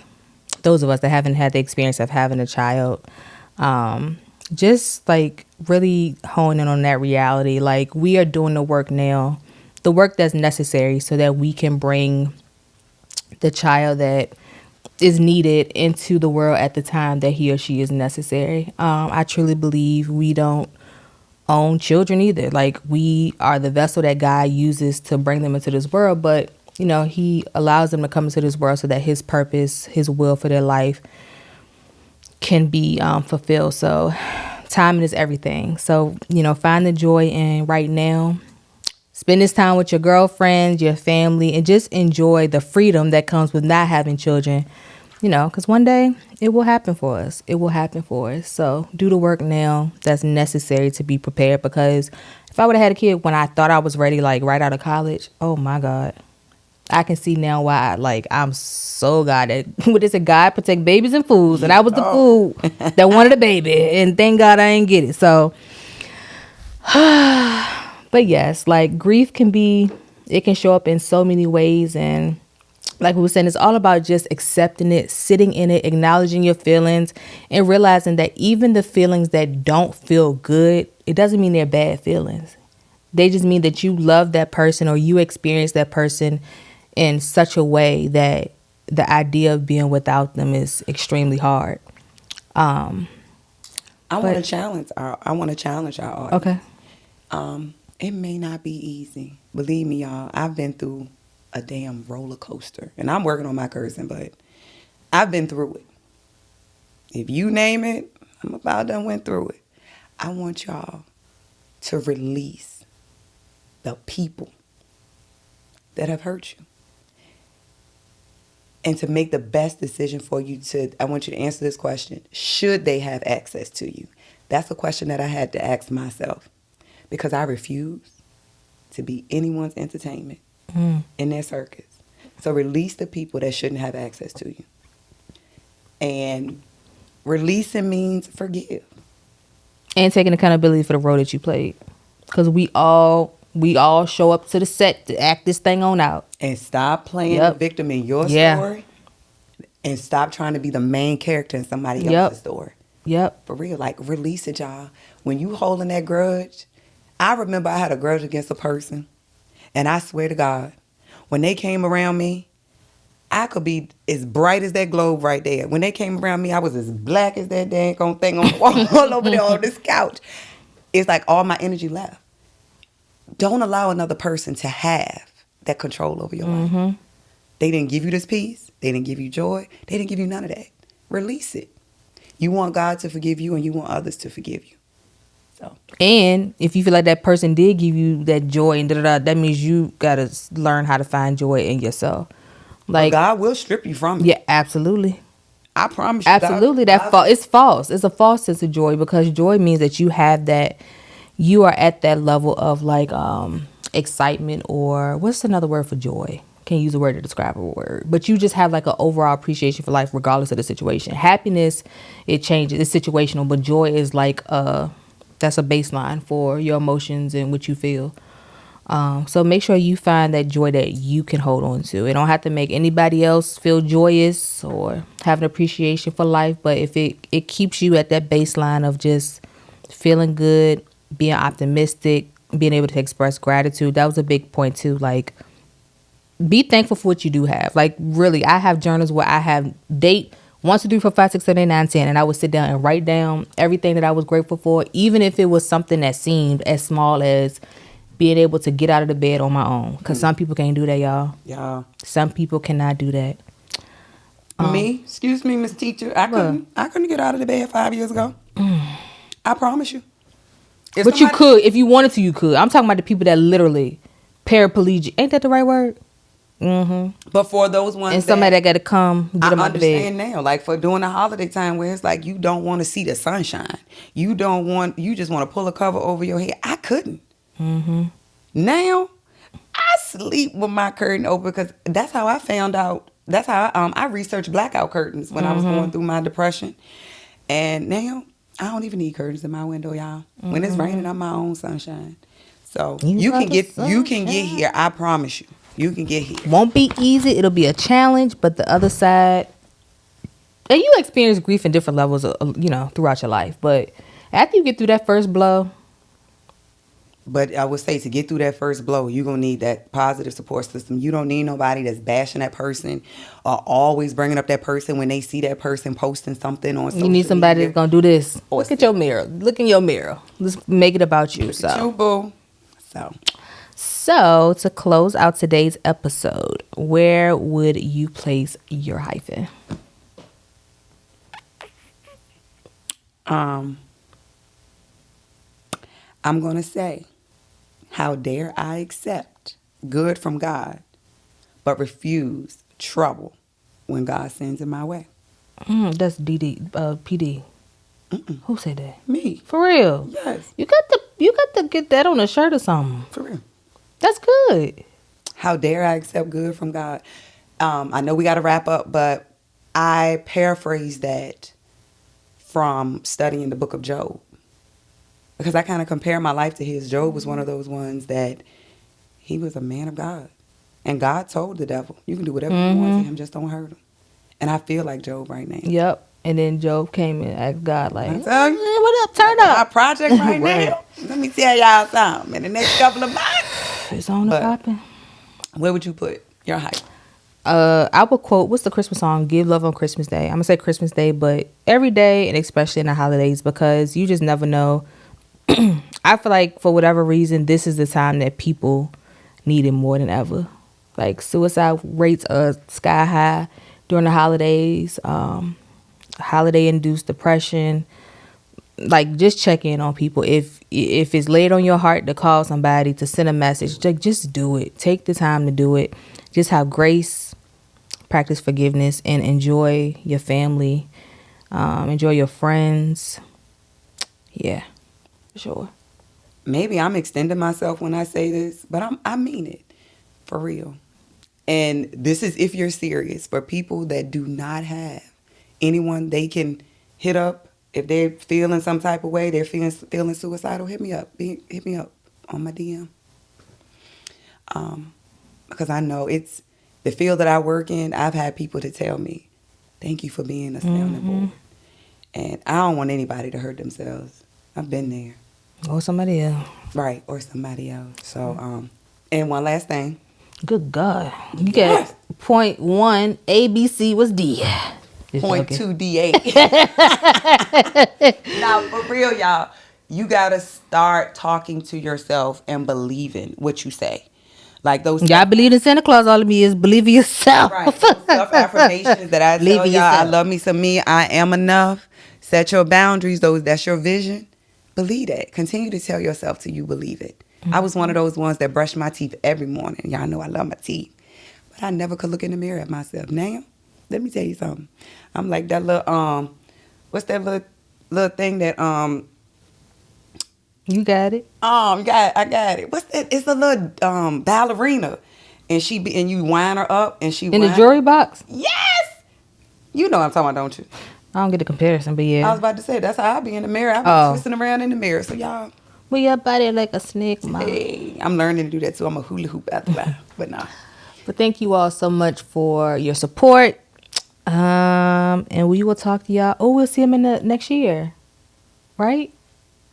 those of us that haven't had the experience of having a child, just like really honing on that reality. Like, we are doing the work now, the work that's necessary so that we can bring the child that is needed into the world at the time that he or she is necessary. I truly believe we don't own children either. Like, we are the vessel that God uses to bring them into this world, but he allows them to come into this world so that his purpose, his will for their life can be fulfilled. So timing is everything. So, find the joy in right now. Spend this time with your girlfriends, your family, and just enjoy the freedom that comes with not having children, because one day it will happen for us. It will happen for us. So do the work now that's necessary to be prepared, because if I would have had a kid when I thought I was ready, like right out of college, oh my God, I can see now why, I'm so glad that what is it, God protect babies and fools, and I was the fool that wanted a baby, and thank God I ain't get it. So, but yes, like, grief it can show up in so many ways, and like we were saying, it's all about just accepting it, sitting in it, acknowledging your feelings, and realizing that even the feelings that don't feel good, it doesn't mean they're bad feelings. They just mean that you love that person, or you experience that person in such a way that the idea of being without them is extremely hard. I want to challenge our audience. Okay. It may not be easy. Believe me, y'all, I've been through a damn roller coaster. And I'm working on my cursing, but I've been through it. If you name it, I'm about done went through it. I want y'all to release the people that have hurt you, and to make the best decision for you. I want you to answer this question. Should they have access to you? That's a question that I had to ask myself, because I refuse to be anyone's entertainment in their circus. So release the people that shouldn't have access to you. And releasing means forgive. And taking accountability for the role that you played. Because we all show up to the set to act this thing on out. And stop playing the victim in your story. And stop trying to be the main character in somebody else's story. Yep. For real, like, release it, y'all. When you holding that grudge, I remember I had a grudge against a person, and I swear to God, when they came around me, I could be as bright as that globe right there. When they came around me, I was as black as that dang thing on the wall over there on this couch. It's like all my energy left. Don't allow another person to have that control over your life. They didn't give you this peace. They didn't give you joy. They didn't give you none of that. Release it. You want God to forgive you, and you want others to forgive you. So, And if you feel like that person did give you that joy and that means you gotta learn how to find joy in yourself. like God will strip you from it. Yeah, absolutely. I promise you. Absolutely, it's false. It's a false sense of joy, because joy means that you have that, you are at that level of like excitement, or what's another word for joy? Can't use a word to describe a word, but you just have like an overall appreciation for life regardless of the situation. Happiness, it changes, it's situational, but joy is like that's a baseline for your emotions and what you feel. So make sure you find that joy that you can hold on to. It don't have to make anybody else feel joyous or have an appreciation for life, but if it keeps you at that baseline of just feeling good, being optimistic, being able to express gratitude. That was a big point too. Like, be thankful for what you do have. Like, really, I have journals where I have date 1, 2, 3, 4, 5, 6, 7, 8, 9, 10, and I would sit down and write down everything that I was grateful for, even if it was something that seemed as small as being able to get out of the bed on my own. Because some people can't do that, y'all. Yeah. Some people cannot do that. Me? Excuse me, Miss Teacher. I couldn't get out of the bed 5 years ago. I promise you. But you could. If you wanted to, you could. I'm talking about the people that literally paraplegic. Ain't that the right word? Mm-hmm. But for those ones, and somebody that got to come get them out the bed. I understand now. Like, for during the holiday time where it's like you don't want to see the sunshine. You just want to pull a cover over your head. I couldn't. Mm-hmm. Now, I sleep with my curtain open because that's how I found out. That's how I researched blackout curtains when I was going through my depression. And now, I don't even need curtains in my window, y'all. When it's raining, I'm my own sunshine. So you can get here. I promise you. You can get here. Won't be easy. It'll be a challenge, but the other side, and you experience grief in different levels, throughout your life. But after you get through that first blow. But I would say, to get through that first blow, you're going to need that positive support system. You don't need nobody that's bashing that person or always bringing up that person when they see that person posting something on social media. You need somebody that's going to do this. Look at your mirror. Look in your mirror. Let's make it about you. Look at you, boo. So, to close out today's episode, where would you place your hyphen? I'm going to say, how dare I accept good from God, but refuse trouble when God sends it my way. That's PD. Who said that? Me. For real? Yes. You got to get that on a shirt or something. For real. That's good. How dare I accept good from God? I know we got to wrap up, but I paraphrase that from studying the book of Job. Because I kind of compare my life to his. Job was one of those ones that he was a man of God. And God told the devil, you can do whatever you want to him, just don't hurt him. And I feel like Job right now. Yep. And then Job came and asked God, like, what up? Turn up. My project right now. Let me tell y'all something. In the next couple of months. It's on the popping. Where would you put your hype? I would quote, what's the Christmas song? Give love on Christmas Day. I'm going to say Christmas Day, but every day, and especially in the holidays, because you just never know. I feel like for whatever reason, this is the time that people need it more than ever. Like, suicide rates are sky high during the holidays. Holiday-induced depression. Like, just check in on people. If it's laid on your heart to call somebody, to send a message, like, just do it. Take the time to do it. Just have grace, practice forgiveness, and enjoy your family. Enjoy your friends. Yeah. Sure. Maybe I'm extending myself when I say this, but I mean it for real. And this is if you're serious. For people that do not have anyone they can hit up if they're feeling some type of way, they're feeling suicidal, hit me up. Hit me up on my DM. Because I know it's the field that I work in. I've had people to tell me, thank you for being a sounding board. And I don't want anybody to hurt themselves. I've been there. Or somebody else. Right, or somebody else. So, and one last thing. Good God. You got point 1, ABC was D. Point 2, D8. Now, for real, y'all, you got to start talking to yourself and believing what you say. Like those. Y'all believe in Santa Claus, all of me is believe in yourself. Right, those self-affirmations that I tell y'all, I love me some me, I am enough. Set your boundaries, that's your vision. believe that. Continue to tell yourself till you believe it. I was one of those ones that brushed my teeth every morning. Y'all know I love my teeth. But I never could look in the mirror at myself. Now, let me tell you something. I'm like that little, what's that little thing that, You got it. I got it. What's that? It's a little ballerina. And you wind her up and she In the jewelry box? Yes! You know what I'm talking about, don't you? I don't get the comparison, but yeah. I was about to say, that's how I be in the mirror. I be twisting around in the mirror. So y'all, Move your body like a snake, mom. hey, I'm learning to do that too. I'm a hula hoop after a while. But nah. But thank you all so much for your support. And we will talk to y'all. Oh, we'll see them in the next year. Right?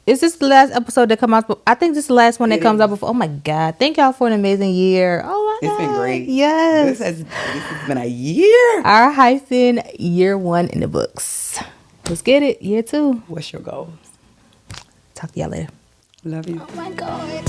Is this the last episode that comes out? I think this is the last one that comes out before. Oh my God. Thank y'all for an amazing year. Oh my God. It's been great. Yes. This has been a year. Our hyphen year 1 in the books. Let's get it. Year 2. What's your goals? Talk to y'all later. Love you. Oh my God.